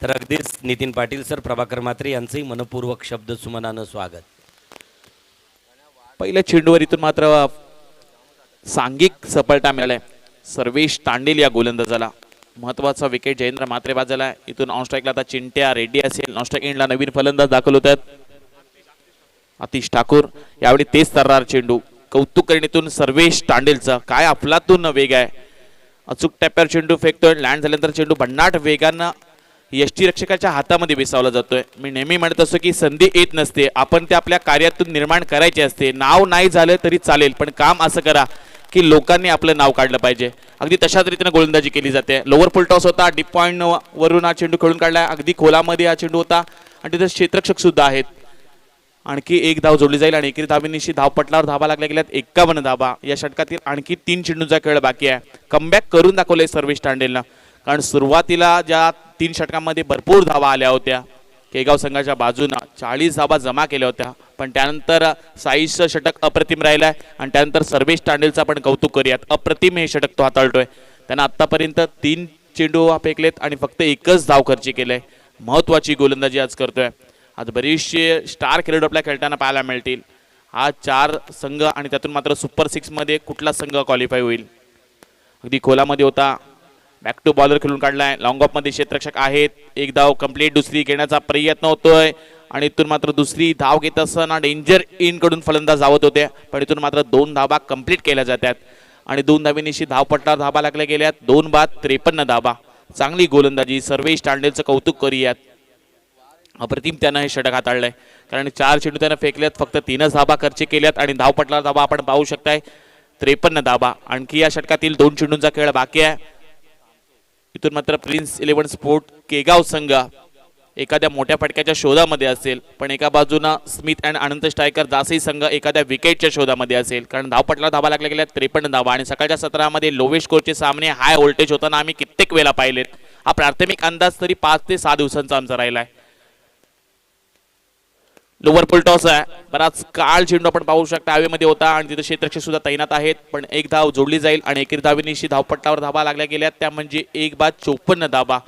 तर अगदीच नितीन पाटील सर, प्रभाकर म्हात्रे यांचंही मनपूर्वक शब्द सुमनानं स्वागत. पहिल्या चेंडूवर इथून मात्र सांघिक सफलता मिळाली सर्वेश तांडेल या गोलंदाजाला. महत्वाचा विकेट जयेंद्र मात्रे बाजूला. इथून ऑन स्ट्राईकला आता चिंट्या रेड्डी असेल. ऑन स्ट्राईक एंडला नवीन फलंदाज दाखल होत आहेत आतिश ठाकूर. यावेळी तेच तर्रार चेंडू. कौतुक करणीतून सर्वेश तांडेलचा काय अफलातून वेग आहे. अचूक टप्प्यावर चेंडू फेकतोय. लँड झाल्यानंतर चेंडू भन्नाट वेगानं यष्टीरक्षकाच्या हातामध्ये विसावला जातोय. मी नेहमी म्हणत असतो की संधी येत नसते, आपण ते आपल्या कार्यातून निर्माण करायची असते. नाव नाही झालं तरी चालेल, पण काम असं करा की लोकांनी आपलं नाव काढलं पाहिजे. अगदी तशाच रीतीने गोलंदाजी केली जाते. लोअर फुल टॉस होता, डीप पॉईंट वरून हा चेंडू खेळून काढलाय. अगदी खोलामध्ये हा चेंडू होता आणि तिथे क्षेत्ररक्षक सुद्धा आहेत. आणखी एक धाव जोडली जाईल आणि एकेरी धावेनिशी धावपटलावर धावा लागल्या गेल्यात 51 धावा. या षटकातील आणखी 3 चेंडूचा खेळ बाकी आहे. कमबॅक करून दाखवलंय सर्वेश तांडेलनं, कारण सुरुवातीला ज्या 3 षटकांमध्ये भरपूर धावा आल्या होत्या केगाव संघाच्या बाजूनं 40 धावा जमा केल्या होत्या, पण त्यानंतर साईचं षटक अप्रतिम राहिलंय आणि त्यानंतर सर्वेश तांडेलचा पण कौतुक करूयात. अप्रतिम हे षटक तो हाताळतोय. त्यांना आतापर्यंत 3 चेंडू फेकलेत आणि फक्त 1च धाव खर्ची केलंय. महत्वाची गोलंदाजी आज करतोय. आज बरेचसे स्टार खेळाडू आपल्या खेळताना पाहायला मिळतील. हा 4 संघ आणि त्यातून मात्र सुपर 6 मध्ये कुठला संघ क्वालिफाय होईल. अगदी खोलामध्ये होता, बॅक टू बॉलर खेळून काढलाय. लॉंग ऑफ मध्ये क्षेत्ररक्षक आहेत. एक धाव कंप्लीट, दुसरी घेण्याचा प्रयत्न होतोय आणि इथून मात्र दुसरी धाव घेत असताना डेंजर इन कडून फलंदाज धावत होते, पण इथून मात्र 2 धावा कंप्लीट केल्या जातात आणि 2 धावेनिशी धावपट्टावर धावा लागल्या गेल्यात. 2 बाद 53 धावा. चांगली गोलंदाजी. सर्वेश तांडेलचं कौतुक करूयात. अप्रतिम त्यानं हे षटक हाताळलंय, कारण 4 चेंडू त्यानं फेकल्यात, फक्त 3च धावा खर्च केल्यात आणि धावपटलावर धावा आपण पाहू शकताय 53 धावा. आणखी या षटकातील 2 चेंडूंचा खेळ बाकी आहे. इथून मात्र प्रिन्स 11 स्पोर्ट केगाव संघ एखाद्या मोठ्या फटक्याच्या शोधामध्ये असेल, पण एका बाजूला स्मिथ अँड अनंत स्ट्रायकर जासी संघ एखाद्या विकेटच्या शोधामध्ये असेल, कारण धावपटला धावा लागल्या गेल्या 53 धावा. आणि सकाळच्या सत्रामध्ये लोवेश स्कोरचे सामने हाय व्होल्टेज होताना आम्ही कित्येक वेळा पाहिलेत. हा प्राथमिक अंदाज तरी 5 ते 6 दिवसांचा आमचा राहिलाय. लोअर फुल टॉस आहे. बराच काळ चेंडू आपण पाहू शकता हवेमध्ये होता आणि तिथे क्षेत्ररक्षक सुद्धा तैनात आहेत, पण एक धाव जोडली जाईल आणि एकेरी धावेनिशी धावपट्टावर धावा लागल्या गेल्यात, त्या म्हणजे 1 बाद 54 धावा.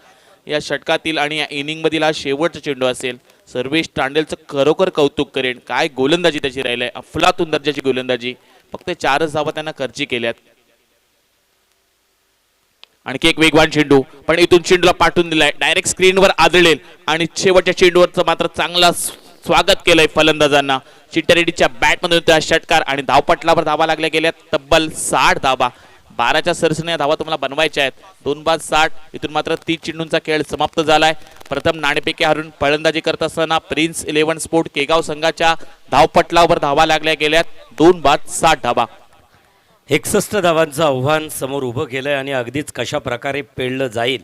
या षटकातील आणि या इनिंग मधील हा शेवटचा चेंडू असेल. सर्वेश तांडेलचं खरोखर कौतुक करेन. काय गोलंदाजी त्याची राहिली आहे, अफलातून दर्जाची गोलंदाजी. फक्त 4च धावा त्यांना खर्ची केल्यात. आणखी एक वेगवान चेंडू, पण इथून चेंडूला पाठवून दिलाय, डायरेक्ट स्क्रीनवर आदळेल आणि शेवटच्या चेंडूवरचं मात्र चांगला स्वागत केलंय फलंदाजांना. चिंट्या रेड्डीच्या बॅटमधून त्या षटकार आणि धावपटलावर धावा लागल्या गेल्या तब्बल 60 धावा. 12च्या सरसने धावा तुम्हाला बनवायच्या आहेत. 2 बाद 60. इथून मात्र 30 चेंडूंचा खेळ समाप्त झालाय. प्रथम नाणेपेकी हरून फलंदाजी करत असताना प्रिन्स 11 स्पोर्ट केगाव संघाच्या धावपटलावर धावा लागल्या गेल्यात 2 बाद 60 धावा. 61 धावांचं आव्हान समोर उभं केलंय आणि अगदीच कशा प्रकारे पेळलं जाईल.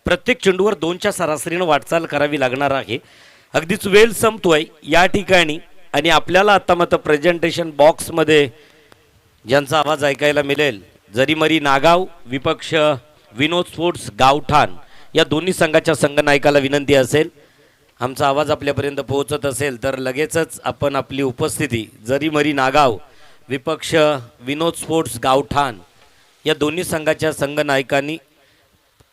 प्रत्येक चेंडूवर 2च्या सरासरीनं वाटचाल करावी लागणार आहे. अगदीच वेळ संपतोय या ठिकाणी आणि आपल्याला आता मात्र प्रेझेंटेशन बॉक्समध्ये ज्यांचा आवाज ऐकायला मिळेल, जरीमरी नागाव विपक्ष विनोद स्पोर्ट्स गावठाण, या दोन्ही संघाच्या संघनायकाला विनंती असेल, आमचा आवाज आपल्यापर्यंत पोहोचत असेल तर लगेचच आपण आपली उपस्थिती जरीमरी नागाव विपक्ष विनोद स्पोर्ट्स गावठाण या दोन्ही संघाच्या संघनायकांनी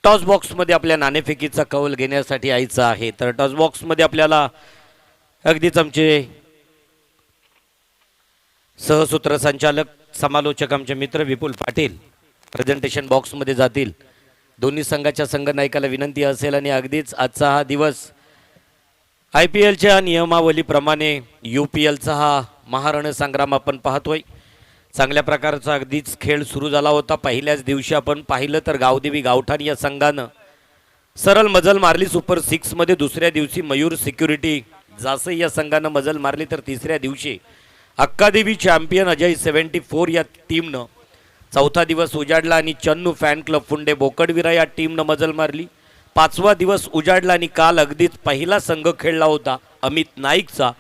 टॉस बॉक्समध्ये आपल्या नाणेफेकीचा कौल घेण्यासाठी यायचं आहे. तर टॉस बॉक्समध्ये आपल्याला अगदीच आमचे सहसूत्र संचालक समालोचक आमचे मित्र विपुल पाटील प्रेझेंटेशन बॉक्समध्ये जातील. दोन्ही संघाच्या संघनायकाला विनंती असेल आणि अगदीच आजचा हा दिवस IPLच्या नियमावलीप्रमाणे UPLचा हा महारणसंग्राम आपण पाहतोय. चांगल्या प्रकारचा अगदीच खेळ सुरू झाला होता. पहिल्याच दिवशी आपण पाहिलं तर गावदेवी गावठाण या संघानं सरळ मजल मारली सुपर 6 मध्ये. दुसऱ्या दिवशी मयूर सिक्युरिटी जासई या संघानं मजल मारली तर तिसऱ्या दिवशी अक्कादेवी चॅम्पियन अजय 74 या टीमनं चौथा दिवस उजाडला आणि चन्नू फॅन क्लब फुंडे बोकडविरा या टीमनं मजल मारली. पाचवा दिवस उजाडला आणि काल अगदीच पहिला संघ खेळला होता अमित नाईकचा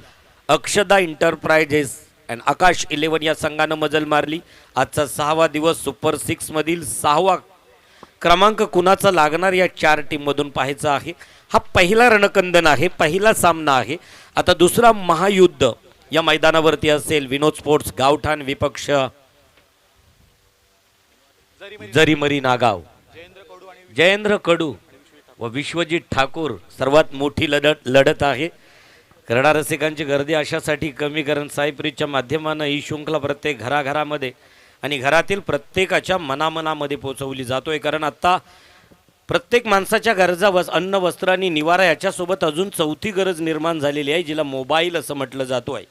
अक्षदा एंटरप्राइजेस अँड आकाश 11 या संघानं मजल मारली. आजचा 6वा दिवस सुपर 6 मधील 6वा क्रमांक कुणाचा लागणार या 4 टीममधून पाहायचा आहे. हा पहिला रणकंदन आहे, पहिला सामना आहे. आता दुसरा महायुद्ध या मैदानावरती असेल. विनोद स्पोर्ट्स गावठाण विपक्ष जरीमरी नागाव, जयेंद्र कडू व विश्वजित ठाकूर. सर्वात मोठी लढत आहे. क्रीडा रसिकांची गर्दी अशासाठी कमी, कारण साईप्रीजच्या माध्यमानं ही शृंखला प्रत्येक घराघरामध्ये आणि घरातील प्रत्येकाच्या मनामनामध्ये पोचवली जातोय. कारण आता प्रत्येक माणसाच्या गरजा अन्न वस्त्र आणि निवारा याच्यासोबत अजून चौथी गरज निर्माण झालेली आहे, जिला मोबाईल असं म्हटलं जातो आहे.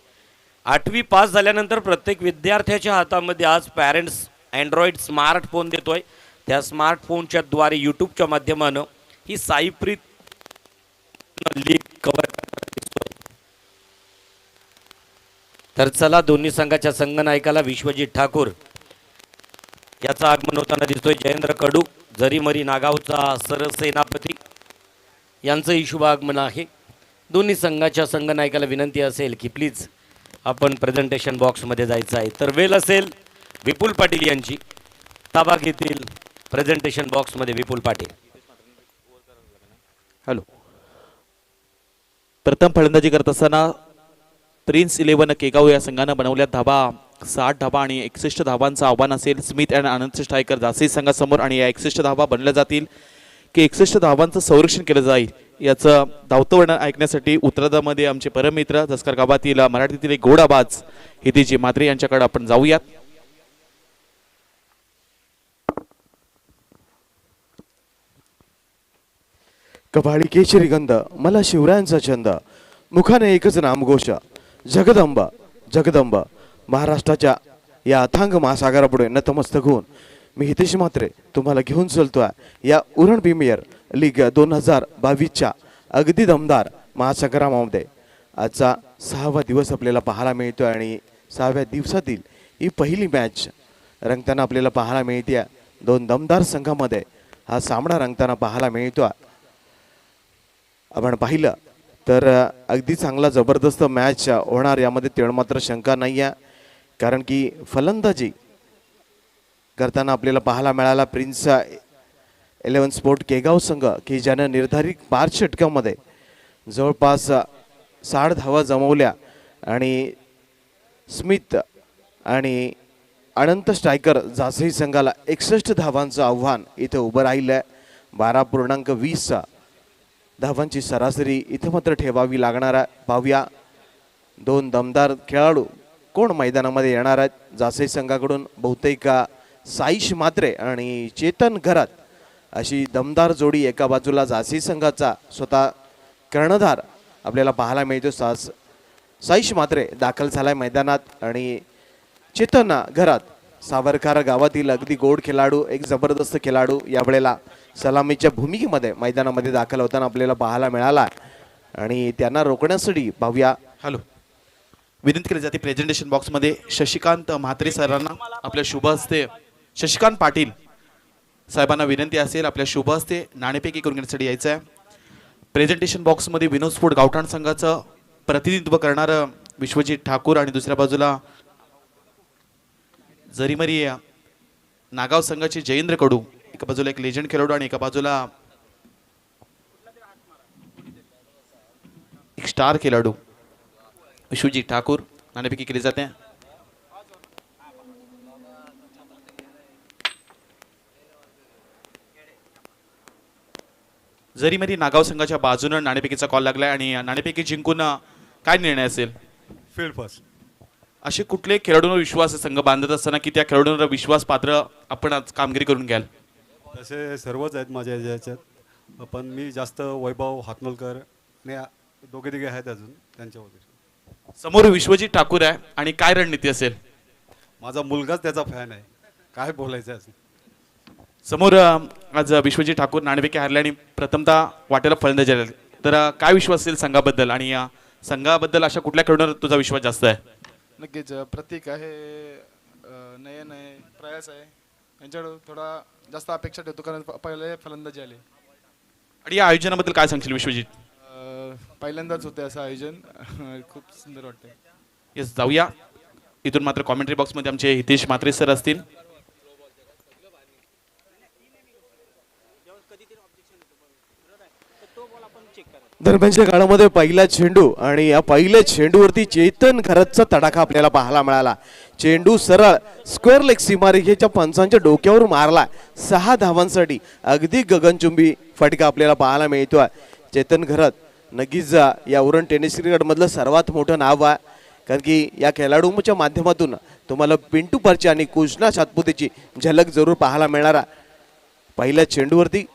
8वी पास झाल्यानंतर प्रत्येक विद्यार्थ्याच्या हातामध्ये आज पॅरेंट्स अँड्रॉइड स्मार्टफोन देतोय. त्या स्मार्टफोनच्या द्वारे यूट्यूबच्या माध्यमानं ही साईप्रीत लीग कव्हर करणार. तर चला, दोन्ही संघाच्या संघनायकाला विश्वजित ठाकूर याचं आगमन होताना दिसतोय. जयेंद्र कडू जरीमरी नागावचा सरसेनापती यांचंही शुभ आगमन आहे. दोन्ही संघाच्या संघनायकाला विनंती असेल की प्लीज आपण प्रेझेंटेशन बॉक्समध्ये जायचं आहे. तर वेळ असेल विपुल पाटील यांची, ताबा घेतील प्रेझेंटेशन बॉक्समध्ये विपुल पाटील. हॅलो. प्रथम फलंदाजी करत असताना प्रिन्स 11 केगाव या संघानं बनवल्या धाबा 60 धाबा आणि 61 धाबांचं आव्हान असेल Smith and Anand striker Jasai संघासमोर. आणि या 61 धाबा बनल्या जातील की 61 धाबांचं संरक्षण केलं जाईल याचं धावतं वर्णन ऐकण्यासाठी उत्तरार्धामध्ये आमचे परममित्र दसकर गावातील मराठीतील एक गोड आवाज हितीजी म्हात्रे यांच्याकडे आपण जाऊयात. कपाळी केशरी गंध मला शिवरायांचा छंद, मुखाने एकच नामघोष जगदंब जगदंब. महाराष्ट्राच्या या अथांग महासागरापुढे नतमस्तक होऊन मी हितेश म्हात्रे तुम्हाला घेऊन चलतोय या उरण प्रीमियर लीग 2022च्या अगदी दमदार महासंग्रामामध्ये. आजचा 6वा दिवस आपल्याला पाहायला मिळतोय आणि 6व्या दिवसातील ही पहिली मॅच रंगताना आपल्याला पाहायला मिळते. दोन दमदार संघामध्ये हा सामना रंगताना पाहायला मिळतोय. आपण पाहिलं तर अगदी चांगला जबरदस्त मॅच होणार यामध्ये तेवढ मात्र शंका नाही आहे. कारण की फलंदाजी करताना आपल्याला पाहायला मिळाला प्रिन्स 11 स्पोर्ट केगाव संघ की ज्यानं निर्धारित 5 षटकामध्ये जवळपास 60 धावा जमवल्या आणि स्मिथ आणि अनंत स्ट्रायकर जासई संघाला 61 धावांचं आव्हान इथे उभं राहिलं आहे. 12.20 धावांची सरासरी इथं मात्र ठेवावी लागणार आहे. पाहूया दोन दमदार खेळाडू कोण मैदानामध्ये येणार आहेत. जासई संघाकडून बहुतेक साईश म्हात्रे आणि चेतन घरात अशी दमदार जोडी एका बाजूला जासई संघाचा स्वतः कर्णधार आपल्याला पाहायला मिळतो. साईश म्हात्रे दाखल झालाय मैदानात आणि चेतन घरात सावरकर गावातील अगदी गोड खेळाडू, एक जबरदस्त खेळाडू यावेळेला सलामीच्या भूमिकेमध्ये मैदानामध्ये दाखल होताना आपल्याला पाहायला मिळाला आणि त्यांना रोखण्यासाठी पाहूया. हॅलो. विनंती केली जाते प्रेझेंटेशन बॉक्समध्ये शशिकांत म्हात्रे सरांना आपल्या शुभ हस्ते, शशिकांत पाटील साहेबांना विनंती असेल आपल्या शुभ हस्ते नाणेफेकी करून घेण्यासाठी यायचं आहे. प्रेझेंटेशन बॉक्समध्ये विनोद स्पोर्ट गावठाण संघाचं प्रतिनिधित्व करणारं विश्वजित ठाकूर आणि दुसऱ्या बाजूला जरीमरी नागाव संघाचे जयेंद्र कडू, एका बाजूला एक लेजंड खेळाडू आणि एका बाजूला एक स्टार खेळाडू विश्वजित ठाकूर. नाणेफेकी केली जाते. जरीमरी नागाव संघाच्या बाजूने नाणेफेकीचा कॉल लागलाय आणि नाणेफेकी जिंकून काय निर्णय असेल? Field first. असे कुठले खेळाडूंवर विश्वास संघ बांधत असताना की त्या खेळाडूंवर विश्वास पात्र आपण आज कामगिरी करून घ्याल? तसे सर्वच आहेत माझ्या याच्यात, पण मी जास्त वैभव हातमलकर आणि दोघे तिघे आहेत अजून त्यांच्या वगैरे. समोर विश्वजित ठाकूर आहे आणि काय रणनीती असेल? माझा मुलगाच त्याचा फॅन आहे, काय बोलायचं आहे. समोर आज विश्वजित ठाकूर नाणेफेकी हारले आणि प्रथमतः वाटेला फलंदाजी आले, तर काय विश्वास असेल संघाबद्दल आणि या संघाबद्दल अशा कुठल्या खेळाडूंवर तुझा विश्वास जास्त आहे? नक्कीच प्रतीक आहे, नयन आहे, प्रयास आहे, यांच्याकडे थोडा जास्त अपेक्षा ठेवतो कारण पहिले फलंदाजी आले. आणि या आयोजनाबद्दल काय सांगशील विश्वजित? पहिल्यांदाच होते असं आयोजन, खूप सुंदर वाटतंय. येस, जाऊया इथून. मात्र कॉमेंट्री बॉक्समध्ये आमचे हितेश म्हात्रे सर असतील. दरम्यानच्या काळामध्ये पहिला चेंडू आणि या पहिल्या चेंडूवरती चेतन खरतचा तडाखा आपल्याला पाहायला मिळाला. चेंडू सरळ स्क्वेअर लेग सीमारेषेच्या पंचांच्या डोक्यावर मारला. 6 धावांसाठी अगदी गगनचुंबी फटका आपल्याला पाहायला मिळतोय. चेतन खरत नक्कीच या उरण टेनिस क्रिकेटमधलं सर्वात मोठं नाव आहे, कारण की या खेळाडूंच्या माध्यमातून तुम्हाला पिंटू पर्चे आणि कृष्णा सातपुतेची झलक जरूर पाहायला मिळणार. पहिल्या चेंडूवरती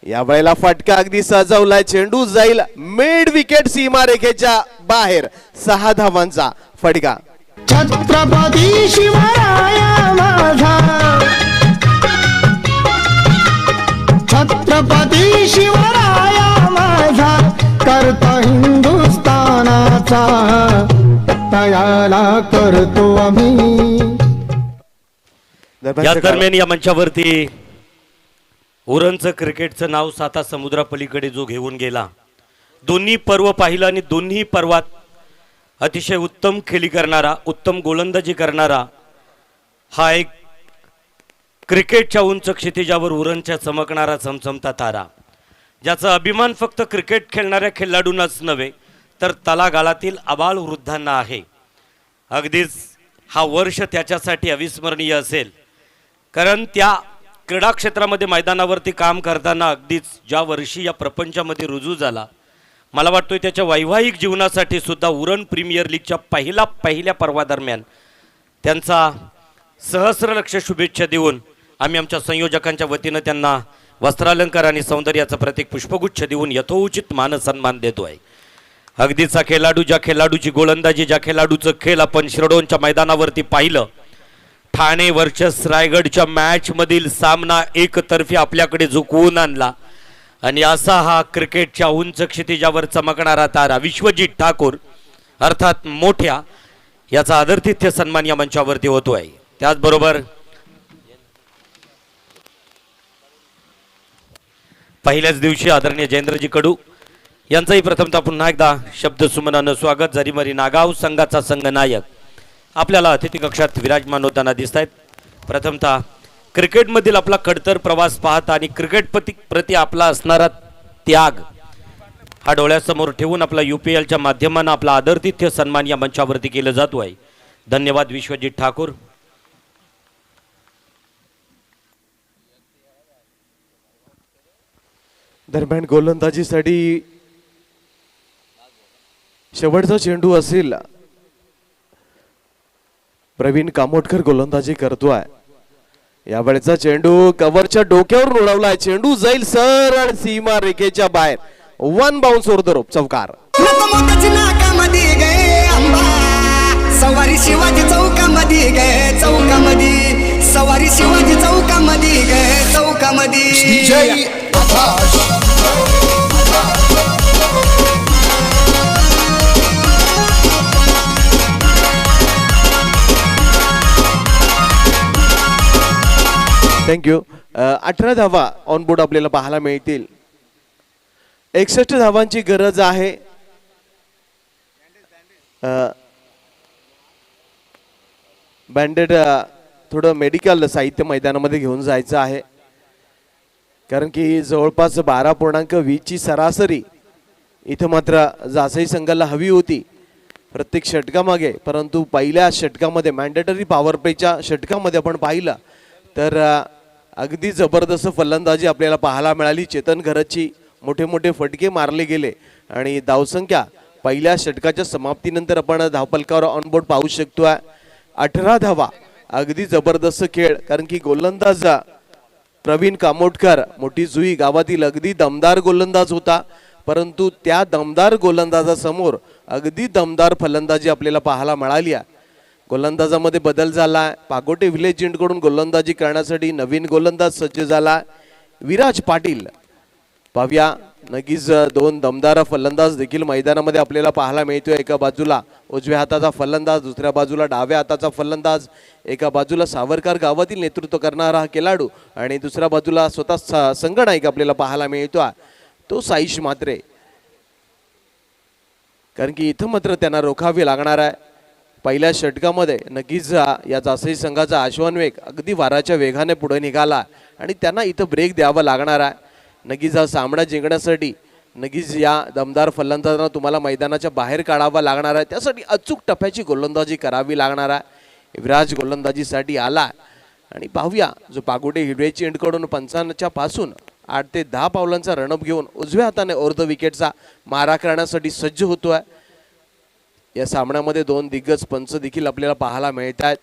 यावेळेला फटका अगदी सजवलाय. चेंडू जाईल मिड विकेट सीमारेषेच्या बाहेर. 6 धावांचा फटका. छत्रपती शिवराया माझा, छत्रपती शिवराया माझा, करता हिंदुस्थानाचा तयाला करतो आम्ही. या दरम्यान या मंचावरती उरणचं क्रिकेटचं नाव 7 समुद्रापलीकडे जो घेऊन गेला, दोन्ही पर्व पाहिलं आणि दोन्ही पर्वात अतिशय उत्तम खेळी करणारा, उत्तम गोलंदाजी करणारा हा एक क्रिकेटच्या उंच क्षितिजावर उरणच्या चमकणारा चमचमता तारा, ज्याचा अभिमान फक्त क्रिकेट खेळणाऱ्या खेळाडूंनाच नव्हे तर तलागाळातील आबाल वृद्धांना आहे. अगदीच हा वर्ष त्याच्यासाठी अविस्मरणीय असेल, कारण त्या क्रीडा क्षेत्रामध्ये मैदानावरती काम करताना अगदीच ज्या वर्षी या प्रपंचामध्ये रुजू झाला, मला वाटतोय त्याच्या वैवाहिक जीवनासाठी सुद्धा उरण प्रीमियर लीगच्या पहिल्या पर्वादरम्यान त्यांचा सहस्रलक्ष शुभेच्छा देऊन आम्ही आमच्या संयोजकांच्या वतीनं त्यांना वस्त्रालंकार आणि सौंदर्याचं प्रतीक पुष्पगुच्छ देऊन यथोचित मानसन्मान देतो आहे. अगदीचा खेळाडू, ज्या खेळाडूची गोलंदाजी, ज्या खेळाडूचं खेळ आपण शिरडोनच्या मैदानावरती पाहिलं, ठाणे वर्चस रायगडच्या मॅच मधील सामना एकतर्फी आपल्याकडे झुकवून आणला आणि असा हा क्रिकेटच्या उंच क्षितिजावर चमकणारा तारा विश्वजित ठाकूर अर्थात मोठ्या, याचा आदरातिथ्य सन्मान या मंचावरती होतोय. त्याचबरोबर पहिल्याच दिवशी आदरणीय जयेंद्रजी कडू यांचंही प्रथमतः पुन्हा एकदा शब्दसुमनानं स्वागत. जरीमरी नागाव संघाचा संघनायक आपल्याला अतिथी कक्षात विराजमान होताना दिसत आहेत. प्रथमतः क्रिकेटमधील आपला खडतर प्रवास पाहता आणि क्रिकेट प्रती आपला असणारा त्याग हा डोळ्यासमोर ठेवून आपला UPLच्या माध्यमानं आपला आदरातिथ्य सन्मान या मंचावरती केलं जातो आहे. धन्यवाद विश्वजित ठाकूर. दरम्यान गोलंदाजीसाठी शेवटचा चेंडू असेल. प्रवीण कामोटकर गोलंदाजी करतोय. यावेळेचा चेंडू कव्हरच्या डोक्यावर उडवलाय. चेंडू जाईल सरळ सीमा रेखेच्या बाहेर. 1 बाउन्स ओर द रोप. चौकार. सवारी शिवाजी चौकामध्ये गे, चौकामध्ये सवारी शिवाजी चौकामध्ये गे, चौकामध्ये. थँक्यू. 18 धावा ऑन बोर्ड आपल्याला पाहायला मिळतील. 61 धावांची गरज आहे. बँडेड थोडं मेडिकल साहित्य मैदानामध्ये घेऊन जायचं आहे, कारण की जवळपास 12.20 ची सरासरी इथं मात्र जासई संघाला हवी होती प्रत्येक षटकामागे. परंतु पहिल्या षटकामध्ये मॅन्डेटरी पॉवर प्लेच्या षटकामध्ये आपण पाहिलं तर अगदी जबरदस्त फलंदाजी आपल्याला पाहायला मिळाली. चेतन घरची मोठे मोठे फटके मारले गेले आणि धावसंख्या पहिल्या षटकाच्या समाप्तीनंतर आपण धावफलकावर ऑनबोर्ड पाहू शकतो. 18 धावा, अगदी जबरदस्त खेळ. कारण की गोलंदाज प्रवीण कामोटकर मोठी जुई गावातील अगदी दमदार गोलंदाज होता, परंतु त्या दमदार गोलंदाजासमोर अगदी दमदार फलंदाजी आपल्याला पाहायला मिळाली. गोलंदाजामध्ये बदल झाला. पागोटे व्हिलेज इंडकडून गोलंदाजी करण्यासाठी नवीन गोलंदाज सज्ज झाला विराज पाटील. पाहूया, नक्कीच दोन दमदार फलंदाज देखील मैदानामध्ये आपल्याला पाहायला मिळतोय. एका बाजूला उजव्या हाताचा फलंदाज, दुसऱ्या बाजूला डाव्या हाताचा फलंदाज. एका बाजूला सावरकर गावातील नेतृत्व करणारा हा खेळाडू आणि दुसऱ्या बाजूला स्वतः संघनायक आपल्याला पाहायला मिळतो तो साईश म्हात्रे. कारण की इथं मात्र त्यांना रोखावे लागणार आहे. पहिल्या षटकामध्ये नक्कीच या जासई संघाचा अश्वनवेग अगदी वाराच्या वेगाने पुढे निघाला आणि त्यांना इथं ब्रेक द्यावा लागणार आहे. नक्कीच हा सामना जिंकण्यासाठी नक्कीच या दमदार फलंदाजांना तुम्हाला मैदानाच्या बाहेर काढावा लागणार आहे. त्यासाठी अचूक टप्प्याची गोलंदाजी करावी लागणार आहे. विराज गोलंदाजीसाठी आला आणि पाहूया, जो पागोटे हिरवेची एंडकडून 55 पासून 8 ते 10 पावलांचा रणअप घेऊन उजव्या हाताने अर्ध विकेटचा मारा करण्यासाठी सज्ज होतोय. या सामन्यामध्ये दोन दिग्गज पंच देखील आपल्याला पाहायला मिळत आहेत.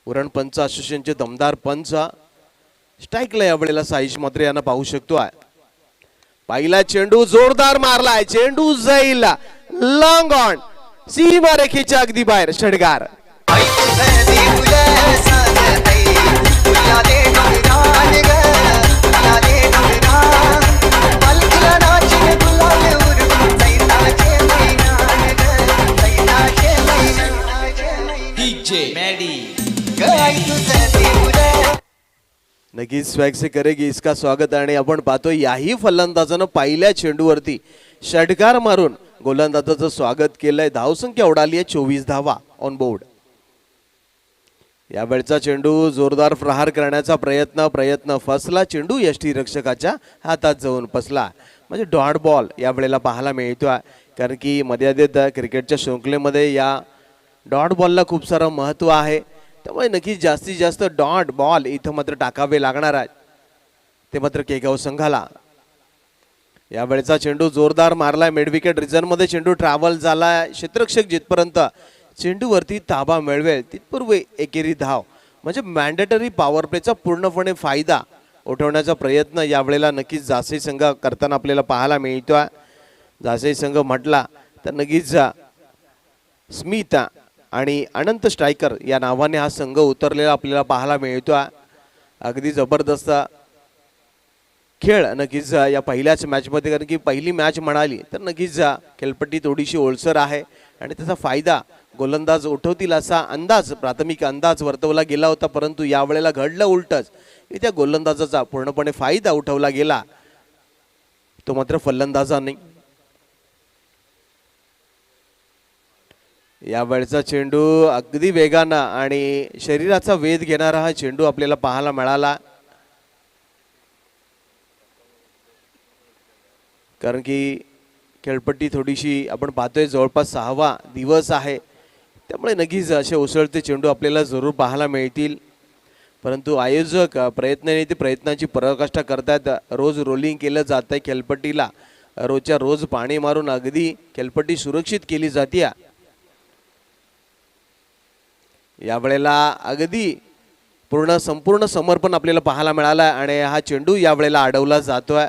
उरण पंच असोसिएशनचे दमदार पंच स्ट्राईकला यावेळेला साईश म्हात्रे यांना पाहू शकतो. पहिला चेंडू जोरदार मारलाय, चेंडू जाईल लॉंग ऑन, सीमारेखेच्या अगदी बाहेर षटकार. नक्कीच स्वॅग से करेगी इसका स्वागत. आणि आपण पाहतो याही फलंदाजानं पहिल्या चेंडूवरती षटकार मारून गोलंदाजाचं स्वागत केलंय. धावसंख्या उडाली आहे 24 धावा ऑन बोर्ड. यावेळचा चेंडू जोरदार प्रहार करण्याचा प्रयत्न फसला. चेंडू यष्टी रक्षकाच्या हातात जाऊन फसला. म्हणजे डॉट बॉल यावेळेला पाहायला मिळतोय. कारण की मर्यादित क्रिकेटच्या शृंखलेमध्ये या डॉट बॉलला खूप सारं महत्त्व आहे. त्यामुळे नक्कीच जास्तीत जास्त डॉट बॉल इथं मात्र टाकावे लागणार आहेत, ते मात्र केगाव संघाला. यावेळेचा चेंडू जोरदार मारलाय. मिड विकेट रिझनमध्ये चेंडू ट्रॅव्हल झालाय. क्षेत्ररक्षक जिथपर्यंत चेंडूवरती ताबा मिळवेल तिथपूर्वी एकेरी धाव, म्हणजे मॅन्डेटरी पॉवर प्लेचा पूर्णपणे फायदा उठवण्याचा प्रयत्न यावेळेला नक्कीच जासई संघ करताना आपल्याला पाहायला मिळतोय. जासई संघ म्हटला तर नक्कीच स्मित आणि अनंत स्ट्रायकर या नावाने हा संघ उतरलेला आपल्याला पाहायला मिळतोय. अगदी जबरदस्त खेळ नक्कीच या पहिल्याच मॅचमध्ये. कारण की पहिली मॅच म्हणाली तर नक्कीच खेळपट्टी थोडीशी ओलसर आहे आणि त्याचा फायदा गोलंदाज उठवतील असा अंदाज, प्राथमिक अंदाज वर्तवला गेला होता. परंतु यावेळेला घडलं उलटच. त्या गोलंदाजाचा पूर्णपणे फायदा उठवला गेला, तो मात्र फलंदाजांनी. यावेळचा चेंडू अगदी वेगानं आणि शरीराचा वेध घेणारा हा चेंडू आपल्याला पाहायला मिळाला. कारण की खेळपट्टी थोडीशी आपण पाहतोय जवळपास 6वा दिवस आहे, त्यामुळे नक्कीच असे उसळते चेंडू आपल्याला जरूर पाहायला मिळतील. परंतु आयोजक प्रयत्नांची पराकाष्ठा करतात. रोज रोलिंग केलं जात आहे खेळपट्टीला, रोजच्या रोज पाणी मारून अगदी खेळपट्टी सुरक्षित केली जाते. यावेळेला अगदी संपूर्ण समर्पण आपल्याला पाहायला मिळालं आणि हा चेंडू यावेळेला अडवला जातोय.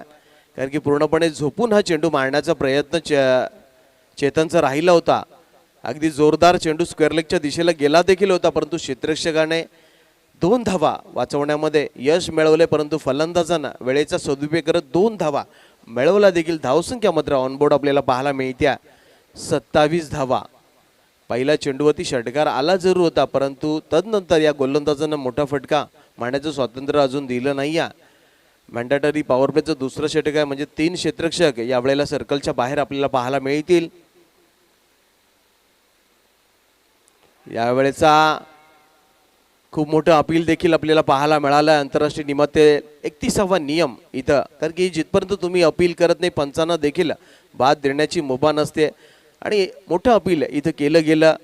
कारण की पूर्णपणे झोपून हा चेंडू मारण्याचा प्रयत्न चेतनचा राहिला होता. अगदी जोरदार चेंडू स्क्वेअर लेगच्या दिशेला गेला देखील होता, परंतु क्षेत्ररक्षकाने 2 धावा वाचवण्यामध्ये यश मिळवले. परंतु फलंदाजांना वेळेचा सदुपयोग करत 2 धावा मिळवला देखील. धावसंख्या मात्र ऑनबोर्ड आपल्याला पाहायला मिळत्या 27 धावा. पहिल्या चेंडूवरती षटकार आला जरूर होता, परंतु तदनंतर या गोलंदाजांना मोठा फटका मांडण्याचं स्वातंत्र्य अजून दिलं नाही आहे. मॅन्डेटरी पॉवर प्लेचं दुसरं षटक आहे म्हणजे 3 क्षेत्ररक्षक यावेळेला सर्कलच्या बाहेर आपल्याला पाहायला मिळतील. यावेळेचा खूप मोठं अपील देखील आपल्याला पाहायला मिळालं. आंतरराष्ट्रीय निमित्त 31वा नियम इथं, कारण की जिथपर्यंत तुम्ही अपील करत नाही पंचांना देखील बाद देण्याची मुभा नसते आणि मोठं अपील इथं केलं गेलं.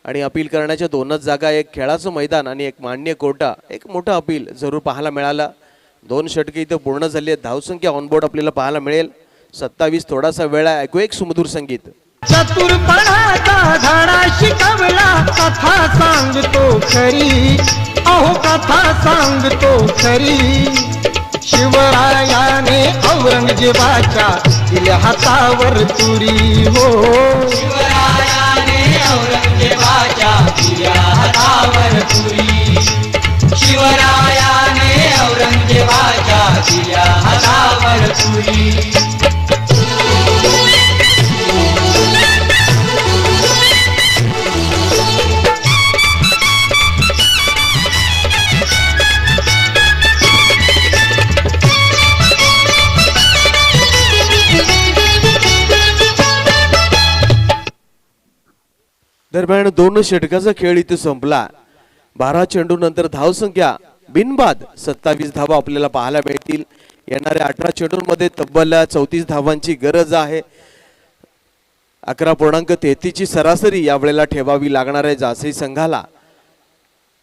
आणि अपील करण्याच्या 2च जागा, एक खेळाचं मैदान आणि एक मान्य कोर्टा, एक मोठं अपील जरूर पाहायला मिळालं. 2 षटके इथं पूर्ण झाली आहेत. धावसंख्या ऑनबोर्ड आपल्याला पाहायला मिळेल 27. थोडासा वेळ आहे, ऐकू एक सुमधुर संगीत. चतुरपणाचा धडा शिकवला, कथा सांगतो खरी, अहो कथा सांगतो खरी. शिवरायाने औरंगजेबाच्या दिल्या हातावर तुरी हो. शिवरायाने औरंगजेबाच्या दिल्या हातावर तुरी. शिवरायाने औरंगजेबाच्या दिल्या हातावर तुरी. दरम्यान 2 षटकाचा खेळ इथे संपला. 12 चेंडू नंतर धावसंख्या बिनबाद 27 धावा आपल्याला पाहायला मिळतील. येणाऱ्या 18 चेंडूंमध्ये तब्बल 34 धावांची गरज आहे. 11.33 ची सरासरी यावेळेला ठेवावी लागणार आहे जासई संघाला.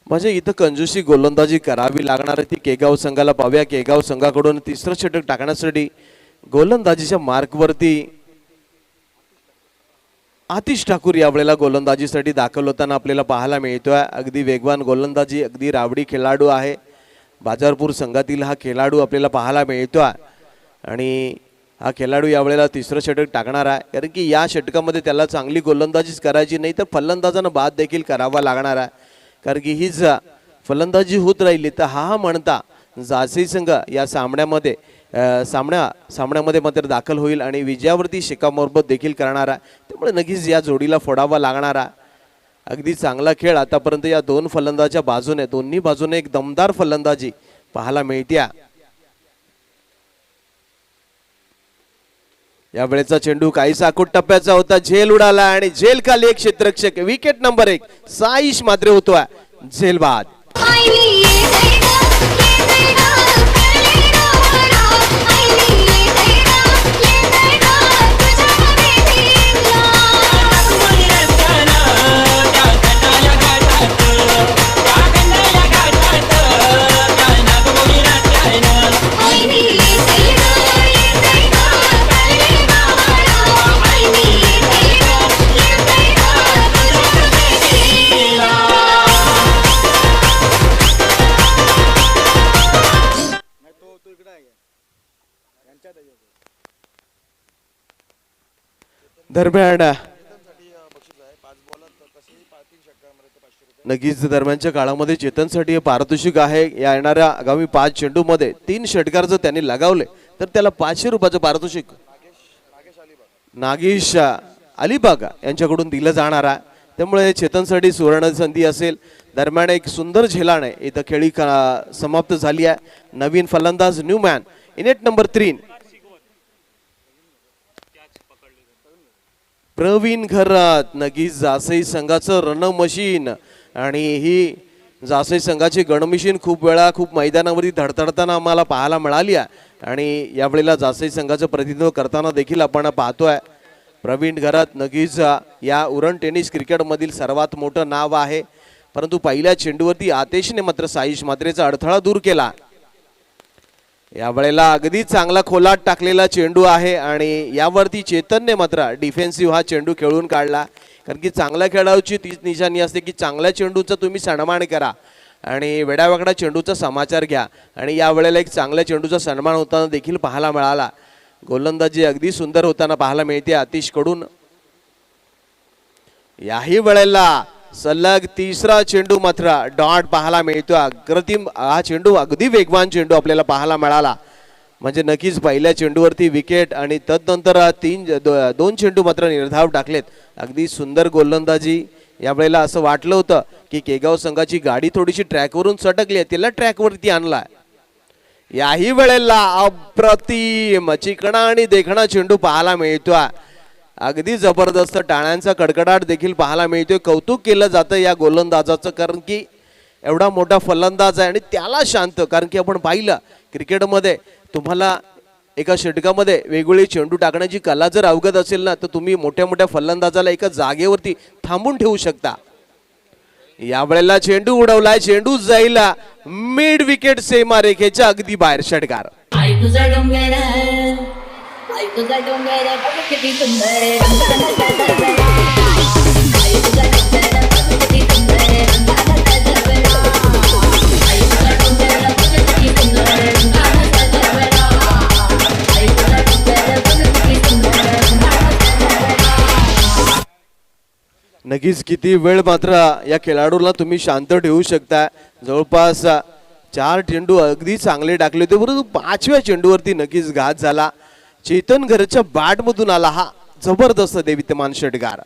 म्हणजे इथं कंजूसी गोलंदाजी करावी लागणार आहे ती केगाव संघाला. पाहूया केगाव संघाकडून तिसरं षटक टाकण्यासाठी गोलंदाजीच्या मार्कवरती आतिश ठाकूर यावेळेला गोलंदाजीसाठी दाखल होताना आपल्याला पाहायला मिळतोय. अगदी वेगवान गोलंदाजी, अगदी रावडी खेळाडू आहे. बाजारपूर संघातील हा खेळाडू आपल्याला पाहायला मिळतोय आणि हा खेळाडू यावेळेला तिसरं षटक टाकणार आहे. कारण की या षटकामध्ये त्याला चांगली गोलंदाजीच करायची नाही तर फलंदाजानं बाद देखील करावा लागणार आहे. कारण की हीच फलंदाजी होत राहिली तर हा म्हणता जासई संघ या सामन्यामध्ये मात्र दाखल होईल आणि विजयावरती शिक्कामोर्तब देखील करणार आहे. त्यामुळे नक्कीच या जोडीला फोडावा लागणार आहे. अगदी चांगला खेळ आतापर्यंत या 2 फलंदाजाच्या बाजूने, दोन्ही बाजूने एक दमदार फलंदाजी पाहायला मिळते. यावेळेचा चेंडू काहीसा आखूट टप्प्याचा होता, झेल उडाला आणि झेल खाली एक क्षेत्ररक्षक. विकेट नंबर 1 साईश मात्रे होतोय. झेल बाद. दरम्यान नक्कीच दरम्यानच्या काळामध्ये चेतनसाठी हे पारितोषिक आहे. या येणाऱ्या आगामी 5 चेंडूमध्ये 3 षटकार जर त्यांनी लगावले तर त्याला 500 रुपयाचं पारितोषिक नागेश अलिबाग यांच्याकडून दिलं जाणार आहे. त्यामुळे चेतनसाठी सुवर्ण संधी असेल. दरम्यान एक सुंदर झेलाने इथं खेळी समाप्त झाली आहे. नवीन फलंदाज new man in at number 3 Pravin घरात. नक्कीच जासई संघाचं रण मशीन आणि ही जासई संघाची गणमशीन खूप वेळा खूप मैदानावरती धडधडताना आम्हाला पाहायला मिळाली आहे आणि यावेळेला जासई संघाचं प्रतिनिधित्व करताना देखील आपण पाहतोय. प्रवीण घरात नक्कीच या उरण टेनिस क्रिकेटमधील सर्वात मोठं नाव आहे. परंतु पहिल्या चेंडूवरती आतिशने मात्र साईश मात्रेचा अडथळा दूर केला. यावेळेला अगदी चांगला खोलात टाकलेला चेंडू आहे आणि यावरती चेतनने मात्र डिफेन्सिव्ह हा चेंडू खेळून काढला. कारण की चांगल्या खेळाडूची तीच निशाणी असते की चांगल्या चेंडूचा तुम्ही सन्मान करा आणि वेडावाकडा चेंडूचा समाचार घ्या आणि यावेळेला एक चांगल्या चेंडूचा सन्मान होताना देखील पाहायला मिळाला. गोलंदाजी अगदी सुंदर होताना पाहायला मिळते आतिशकडून. याही वेळेला सलग तिसरा चेंडू मात्र डॉट पाहायला मिळतो. अप्रतिम हा चेंडू, अगदी वेगवान चेंडू आपल्याला पाहायला मिळाला. म्हणजे नक्कीच पहिल्या चेंडूवरती विकेट आणि तदनंतर 2 चेंडू मात्र निर्धाव टाकलेत. अगदी सुंदर गोलंदाजी यावेळेला असं वाटलं होतं की केगाव संघाची गाडी थोडीशी ट्रॅकवरून सटकली आहे, तिला ट्रॅकवरती आणलाय. याही वेळेला अप्रतिम चिकणा आणि देखणा चेंडू पाहायला मिळतोय. अगदी जबरदस्त टाळ्यांचा कडकडाट देखील पाहायला मिळतोय. कौतुक केलं जातं या गोलंदाजाचं, कारण की एवढा मोठा फलंदाज आहे आणि त्याला शांत. कारण की आपण पाहिलं क्रिकेटमध्ये तुम्हाला एका षटकामध्ये वेगवेगळी चेंडू टाकण्याची कला जर अवगत असेल ना, तर तुम्ही मोठ्या मोठ्या फलंदाजाला एका जागेवरती थांबून ठेवू शकता. यावेळेला चेंडू उडवलाय, चेंडू जाईला मिड विकेट सीमा रेखेच्या अगदी बाहेर. षटकार नक्कीच किती वेळ मात्र या खेळाडूला तुम्ही शांत ठेवू शकता. जवळपास 4 चेंडू अगदी चांगले टाकले होते, परंतु 5व्या चेंडूवरती नक्कीच घात झाला. चेतन घरच्या बॅटमधून आला हा जबरदस्त देवित्यमान षटकार.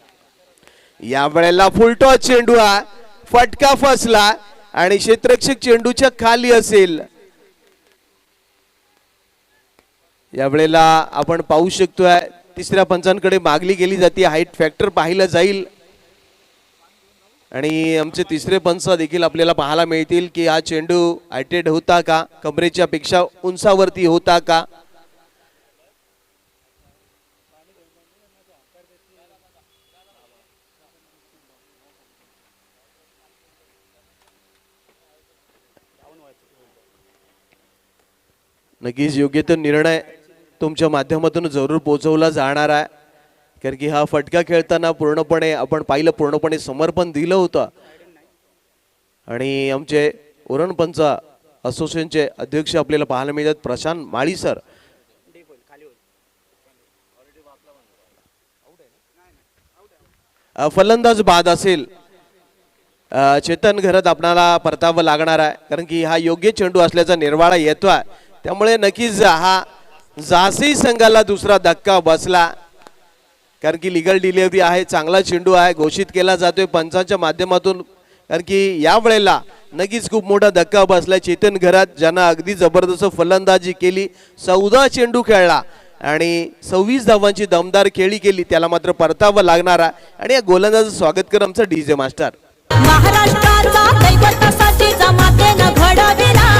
या वेळेला फुलटॉस चेंडू हा फटका फसला आणि क्षेत्ररक्षक चेंडूच्या खाली असेल. या वेळेला आपण पाहू शकतोय तिसऱ्या पंचांकडे मागणी केली जाते, हाईट फॅक्टर पाहिलं जाईल आणि आमचे तिसरे पंच देखील आपल्याला पाहायला मिळतील की हा चेंडू हायटेड होता का, कमरेच्या पेक्षा उंचावरती होता का. नक्कीच योग्य तो निर्णय तुमच्या माध्यमातून जरूर पोहोचवला जाणार आहे, कारण की हा फटका खेळताना पूर्णपणे आपण पाहिलं, पूर्णपणे समर्पण दिलं होतं. आणि आमचे उरण पंच असोसिएशनचे अध्यक्ष आपल्याला पाहायला मिळतात प्रशांत माळी सर. फलंदाज बाद असेल, चेतन घरात आपणाला परतावं लागणार आहे, कारण की हा योग्य चेंडू असल्याचा निर्वाळा येतोय. त्यामुळे नक्कीच हा झाशी संघाला दुसरा धक्का बसला, कारण की लिगल डिलिव्हरी आहे, चांगला चेंडू आहे घोषित केला जातोय पंचांच्या माध्यमातून. कारण की या वेळेला नक्कीच खूप मोठा धक्का बसला चेतन घरात, ज्यानं अगदी जबरदस्त फलंदाजी केली. 14 चेंडू खेळला आणि 26 धावांची दमदार खेळी केली, त्याला मात्र परतावं लागणार आहे. आणि या गोलंदाजाचं स्वागत कर आमचा डीजे मास्टर. महाराष्ट्राचा दैवतासाठी जमातेनं घडविला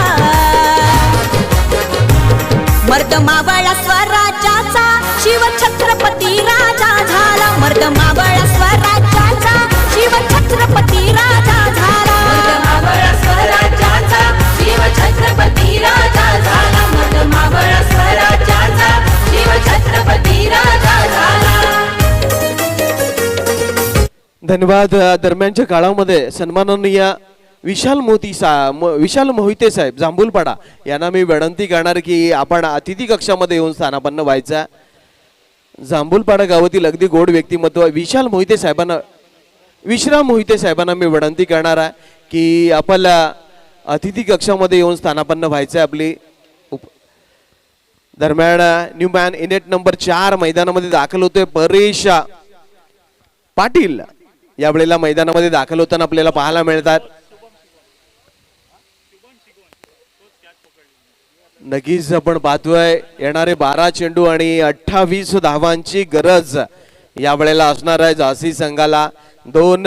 मर्द मावळा स्वराज्याचा शिव छत्रपती राजा झाला. मर्द मावळा स्वराज्याचा शिव छत्रपती राजा झाला. मर्द मावळा स्वराज्याचा शिव छत्रपती राजा झाला. मर्द मावळा स्वराज्याचा शिव छत्रपती राजा झाला. धन्यवाद. दरम्यानच्या काळामध्ये सन्माननीय विशाल मोहिते साहेब जांभूलपाडा यांना मी विनंती करणार की आपण अतिथी कक्षामध्ये येऊन स्थानापन्न व्हायचा. जांभूलपाडा गावातील अगदी गोड व्यक्तिमत्व विशाल मोहिते साहेबांना, विश्राम मोहिते साहेबांना मी विनंती करणार आहे की आपल्याला अतिथी कक्षामध्ये येऊन स्थानापन्न व्हायचं आहे. आपली दरम्यान न्यू मॅन इनेट नंबर 4 मैदानामध्ये दाखल होतोय परेश पाटील. यावेळेला मैदानामध्ये दाखल होताना आपल्याला पाहायला मिळतात. नक्कीच आपण पाहतोय येणारे 12 चेंडू आणि 28 धावांची गरज यावेळेला असणार आहे झाशी संघाला. 2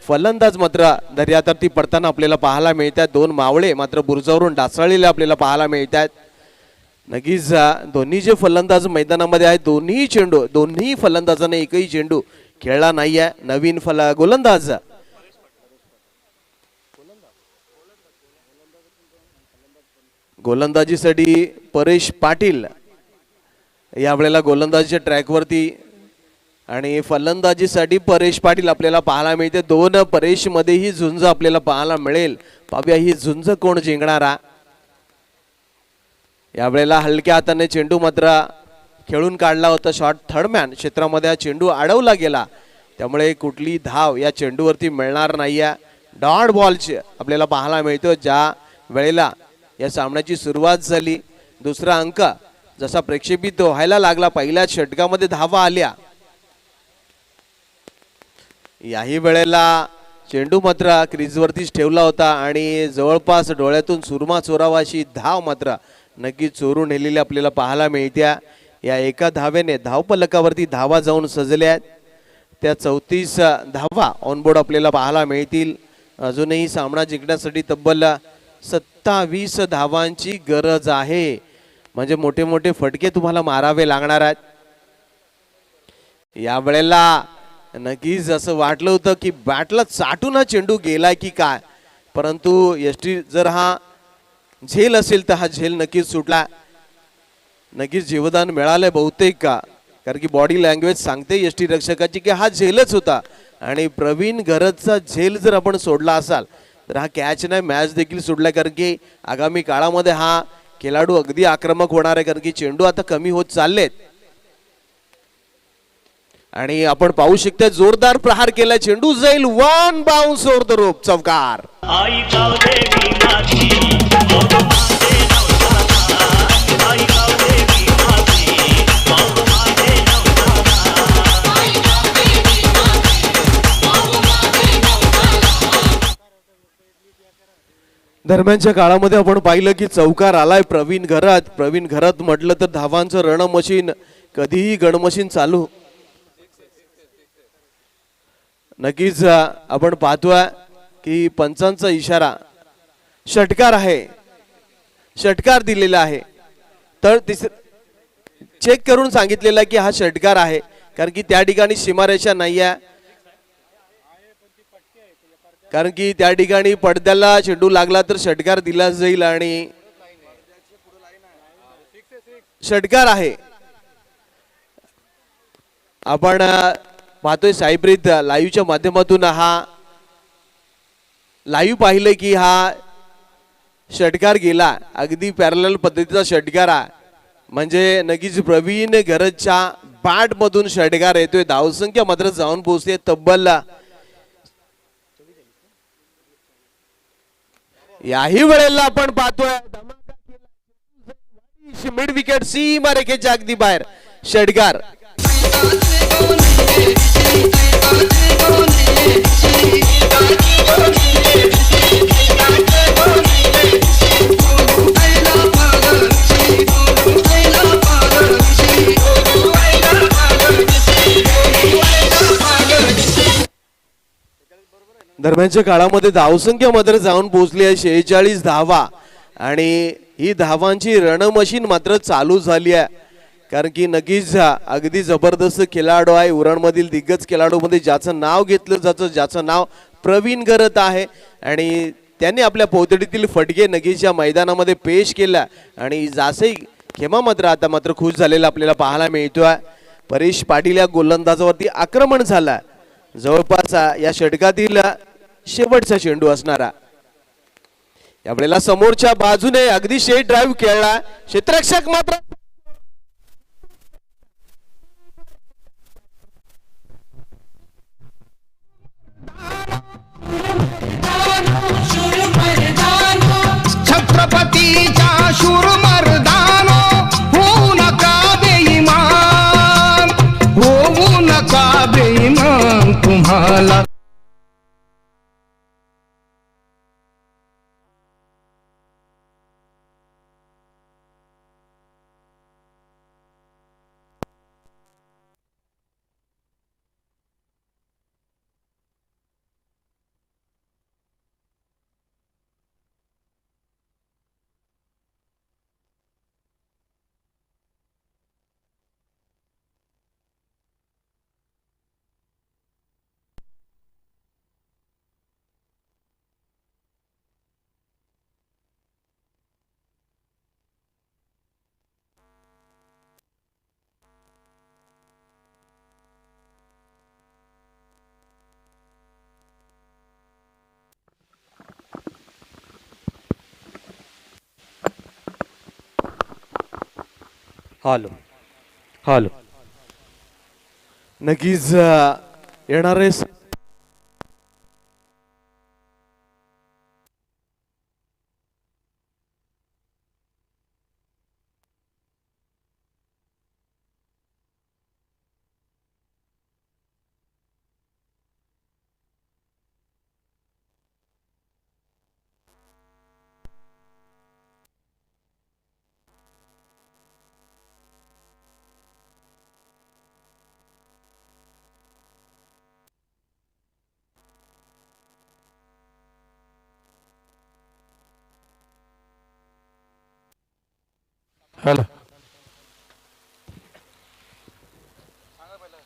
फलंदाज मात्र दर्यातरती पडताना आपल्याला पाहायला मिळतात. 2 मावळे मात्र बुरजावरून डासळलेले आपल्याला पाहायला मिळतात. नक्कीच दोन्ही जे फलंदाज मैदानामध्ये आहेत, दोन्ही फलंदाजाने एकही चेंडू खेळला नाही आहे. नवीन गोलंदाज गोलंदाजीसाठी परेश पाटील यावेळेला गोलंदाजीच्या ट्रॅकवरती आणि फलंदाजीसाठी परेश पाटील आपल्याला पाहायला मिळते. 2 परेश मध्ये ही झुंज आपल्याला पाहायला मिळेल. पाहूया ही झुंज कोण जिंकणारा. यावेळेला हलक्या हाताने चेंडू मात्र खेळून काढला होता. शॉर्ट थर्डमॅन क्षेत्रामध्ये हा चेंडू अडवला गेला, त्यामुळे कुठली धाव या चेंडूवरती मिळणार नाहीये. डॉट बॉलची आपल्याला पाहायला मिळतो. ज्या वेळेला या सामन्याची सुरुवात झाली, दुसरा अंक जसा प्रक्षेपित व्हायला लागला, पहिल्या षटकामध्ये धावा आल्या. याही वेळेला चेंडू मात्र क्रीजवरतीच ठेवला होता आणि जवळपास डोळ्यातून सुरमा चोरावा अशी धाव मात्र नक्कीच चोरून नेलेली आपल्याला पाहायला मिळत्या. या एका धावेने धावफलकावरती धावा जाऊन सजल्या आहेत. त्या 34 धावा ऑनबोर्ड आपल्याला पाहायला मिळतील. अजूनही सामना जिंकण्यासाठी तब्बल 27 धावांची गरज आहे. म्हणजे मोठे मोठे फटके तुम्हाला मारावे लागणार आहेत. या वेळेला नक्कीच असं वाटलं होतं की बॅटला चाटून हा चेंडू गेलाय की काय, परंतु यष्टी जर हा झेल असेल तर हा झेल नक्कीच सुटला. नक्कीच जीवदान मिळालंय बहुतेक का, कारण की बॉडी लँग्वेज सांगते यष्टी रक्षकाची की हा झेलच होता. आणि प्रवीण गरजचा झेल जर आपण सोडला असाल तर हा कॅच नाही मॅच देखील सोडला, कारण की आगामी काळामध्ये हा खेळाडू अगदी आक्रमक होणार आहे, कारण की चेंडू आता कमी होत चाललेत. आणि आपण पाहू शकता जोरदार प्रहार केला, चेंडू जाईल one bounce over the rope, चौकार. दरम्यानच्या काळामध्ये आपण पाहिलं की चौकार आलाय प्रवीण घरात. प्रवीण घरात म्हटलं तर धावांचं रण मशीन, कधीही गणमशीन चालू. नक्कीच आपण पाहतोय की पंचांचा इशारा षटकार आहे, षटकार दिलेला आहे. तर चेक करून सांगितलेला की हा षटकार आहे, कारण की त्या ठिकाणी सीमारेषा नाही आहे, कारण की त्या ठिकाणी पडद्याला चेंडू लागला तर षटकार दिला जाईल आणि षटकार आहे. आपण पाहतोय साईप्रीत लाईव्हच्या माध्यमातून हा लाईव्ह पाहिलं की हा षटकार गेला, अगदी पॅरलल पद्धतीचा षटकार आहे. म्हणजे नक्कीच प्रवीण गरजच्या बॅट मधून षटकार येतोय. धावसंख्या मात्र जाऊन पोहोचते तब्बल. याही वेळेला आपण पाहतोय मिड विकेट सीमा रेखेच्या अगदी बाहेर षटकार. दरम्यानच्या काळामध्ये धावसंख्या मात्र जाऊन पोहोचली आहे 46 धावा आणि ही धावांची रणमशीन मात्र चालू झाली आहे, कारण की नक्कीच अगदी जबरदस्त खेळाडू आहे. उरणमधील दिग्गज खेळाडूमध्ये ज्याचं नाव घेतलं जातं, ज्याचं नाव प्रवीण गरत आहे आणि त्यांनी आपल्या पोतडीतील फटके नक्कीच या मैदानामध्ये पेश केला आणि जासे खेमा मात्र आता मात्र खुश झालेला आपल्याला पाहायला मिळतोय. परेश पाटील या गोलंदाजावरती आक्रमण झाला, जवळपास या षटकातील शेवटचा चेंडू असणारा. यावेळेला समोरच्या बाजूने अगदी शेट ड्राईव्ह खेळला, क्षेत्ररक्षक मात्र छत्रपतीच्या शूर मर्दानो होऊ नका बेईमान, होऊ नका बेईमान. तुम्हाला हॅलो हॅलो नक्कीच येणारे हॅलो.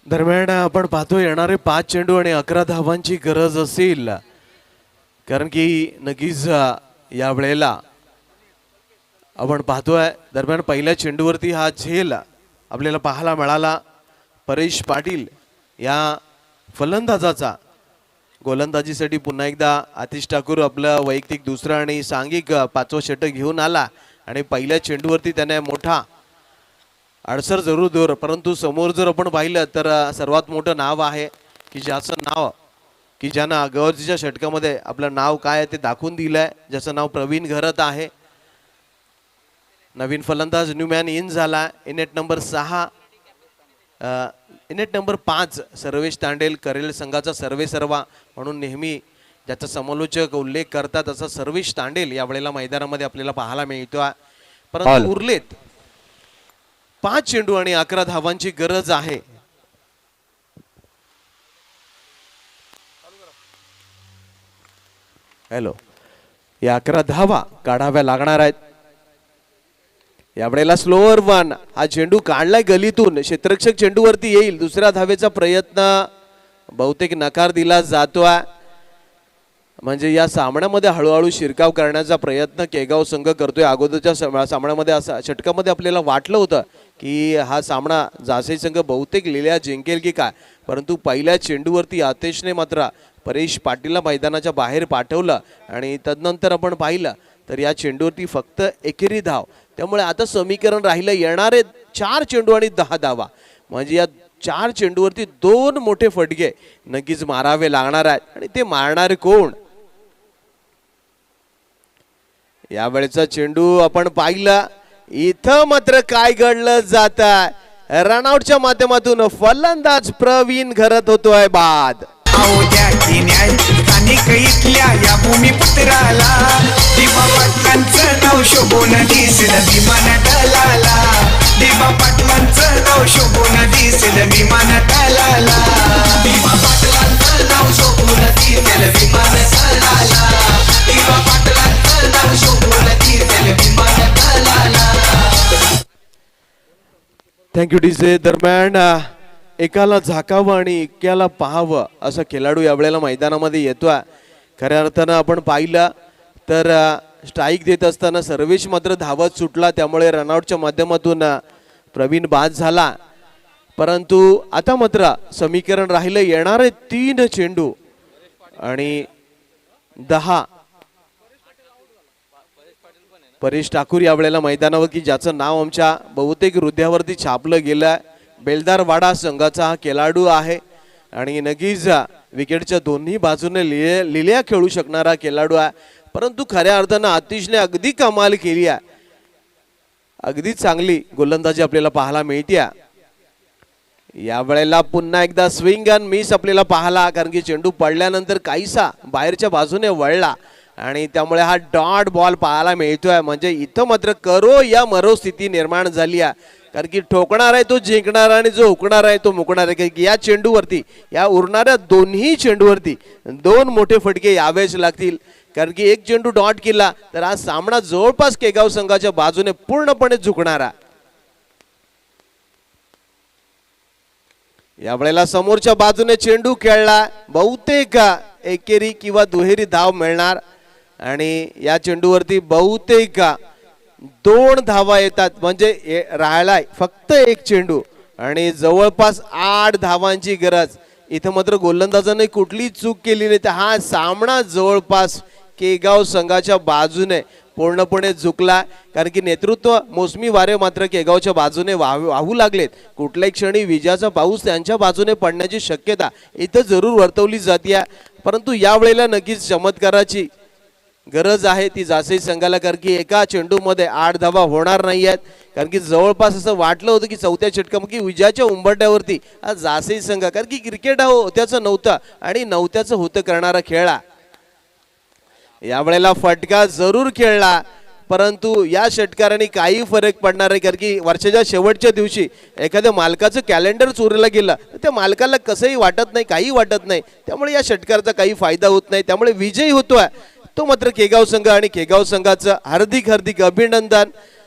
दरम्यान आपण पाहतो येणारे 5 चेंडू आणि 11 धावांची गरज असेल, कारण की नक्कीच या वेळेला आपण पाहतोय दरम्यान पहिल्या चेंडूवरती हा झेल आपल्याला पाहायला मिळाला. परेश पाटील या फलंदाजाचा गोलंदाजीसाठी पुन्हा एकदा आतिश ठाकूर आपलं वैयक्तिक दुसरं आणि सांघिक 5वं षटक घेऊन आला आणि पहिल्या चेंडूवरती त्याने मोठा अडसर जरूर दूर, परंतु समोर जर आपण पाहिलं तर सर्वात मोठं नाव आहे की ज्याचं नाव की ज्यानं अगोदरच्या षटकामध्ये आपलं नाव काय आहे ते दाखवून दिलंय, ज्याचं नाव प्रवीण घरत आहे. नवीन फलंदाज न्यूमॅन इन झाला. इनेट नंबर 6 इनेट नंबर 5 सर्वेश तांडेल करेल संघाचा सर्वेसर्वा म्हणून नेहमी ज्याचा समालोचक उल्लेख करतात असा सर्वेश तांडेल यावेळेला मैदानामध्ये आपल्याला पाहायला मिळतो. परंतु उरलेत 5 चेंडू आणि 11 धावांची गरज आहे. हॅलो, या 11 धावा काढाव्या लागणार आहेत. यावेळेला स्लोअर वन हा चेंडू काढलाय गलीतून, क्षेत्ररक्षक चेंडूवरती येईल. दुसऱ्या धावेचा प्रयत्न बहुतेक नकार दिला जातोय. म्हणजे या सामन्यामध्ये हळूहळू शिरकाव करण्याचा प्रयत्न केगाव संघ करतोय. अगोदरच्या सामन्यामध्ये असं षटकामध्ये आपल्याला वाटलं होतं की हा सामना जासई संघ बहुतेक लिहिल्या जिंकेल की काय, परंतु पहिल्या चेंडूवरती आतिशने मात्र परेश पाटीलला मैदानाच्या बाहेर पाठवलं आणि तदनंतर आपण पाहिलं तर या चेंडूवरती फक्त एकेरी धाव. त्यामुळे आता समीकरण राहिलं येणारे 4 चेंडू आणि 10 धावा. म्हणजे या 4 चेंडूवरती 2 मोठे फटके नक्कीच मारावे लागणार आहेत. आणि ते मारणारे कोण? यावेळेचा चेंडू आपण पाहिला, इथं मात्र काय घडलं जात आहे. रनआउटच्या माध्यमातून फलंदाज प्रवीण घरत होतोय बाद. द्या की न्याय स्थानिक इथल्या या भूमिपुत्राला, दिवा पाटलांचं नाव शोभून दिसेल विमान तलाला. दिवा पाटलांचं नाव शोभून दिसेल विमान तलाला. दिवा पाटलांचं नाव शोभून दिसेल विमान तलाला. दिवा पाटलांचं नाव शोभून दिसेल विमान तलाला. Thank you DJ. दरम्यान एकाला झाकावं आणि एकाला पाहावं असा खेळाडू यावेळेला मैदानामध्ये येतोय. खऱ्या अर्थानं आपण पाहिलं तर स्ट्राईक देत असताना सर्वेश मात्र धावत सुटला, त्यामुळे रनआउटच्या माध्यमातून प्रवीण बाद झाला. परंतु आता मात्र समीकरण राहिलं येणारे 3 चेंडू आणि 10. परेश ठाकूर यावेळेला मैदानावर की ज्याचं नाव आमच्या बहुतेक हृदयावरती छापलं गेलं. बेलदार वाडा संघाचा हा खेळाडू आहे आणि नक्कीच विकेटच्या दोन्ही बाजूने लिहिल्या खेळू शकणारा खेळाडू आहे. परंतु खऱ्या अर्थानं आतिशने अगदी कमाल केली आहे. अगदी चांगली गोलंदाजी आपल्याला पाहायला मिळते. यावेळेला पुन्हा एकदा स्विंग अँड मिस आपल्याला पाहायला, कारण की चेंडू पडल्यानंतर काहीसा बाहेरच्या बाजूने वळला आणि त्यामुळे हा डॉट बॉल पाहायला मिळतोय. म्हणजे इथं मात्र करो या मरो स्थिती निर्माण झाली आहे, कारण की ठोकणार आहे तो जिंकणार आणि जो हुकणार आहे तो मुकणार आहे. की या चेंडूवरती या उरणाऱ्या दोन्ही चेंडूवरती 2 मोठे फटके यावेच लागतील, कारण की एक चेंडू डॉट केला तर हा सामना जवळपास केगाव संघाच्या बाजूने पूर्णपणे झुकणारा. यावेळेला समोरच्या बाजूने चेंडू खेळला, बहुतेक एकेरी किंवा दुहेरी धाव मिळणार आणि या चेंडूवरती बहुतेक 2 धावा येतात. म्हणजे राहिलाय फक्त 1 चेंडू आणि जवळपास 8 धावांची गरज. इथं मात्र गोलंदाजाने कुठली चूक केली नाही तर हा सामना जवळपास केगाव संघाच्या बाजूने पूर्णपणे झुकला, कारण की नेतृत्व मोसमी वारे मात्र केगावच्या बाजूने वाहू लागलेत. कुठल्याही क्षणी विजाचा पाऊस त्यांच्या बाजूने पडण्याची शक्यता इथं जरूर वर्तवली जाते. परंतु यावेळेला नक्कीच चमत्काराची गरज आहे ती जासई संघाला, कारण की एका चेंडूमध्ये 8 धावा होणार नाही आहेत. कारण की जवळपास असं वाटलं होतं की 4थ्या षटकामध्ये विजयाच्या उंबरठ्यावरती हा जासई संघ, कारण की क्रिकेट हा होत्याचं नव्हतं आणि नव्हत्याचं होतं करणारा खेळा. यावेळेला फटका जरूर खेळला, परंतु या षटकाराने काही फरक पडणार नाही, कारण की वर्षाच्या शेवटच्या दिवशी एखाद्या मालकाचं कॅलेंडर चोरीला गेलं तर त्या मालकाला कसंही वाटत नाही, काही वाटत नाही. त्यामुळे या षटकाराचा काही फायदा होत नाही. त्यामुळे विजयी होतोय तो मात्र केगाव संघ आणि केगाव संघाचं हार्दिक अभिनंदन.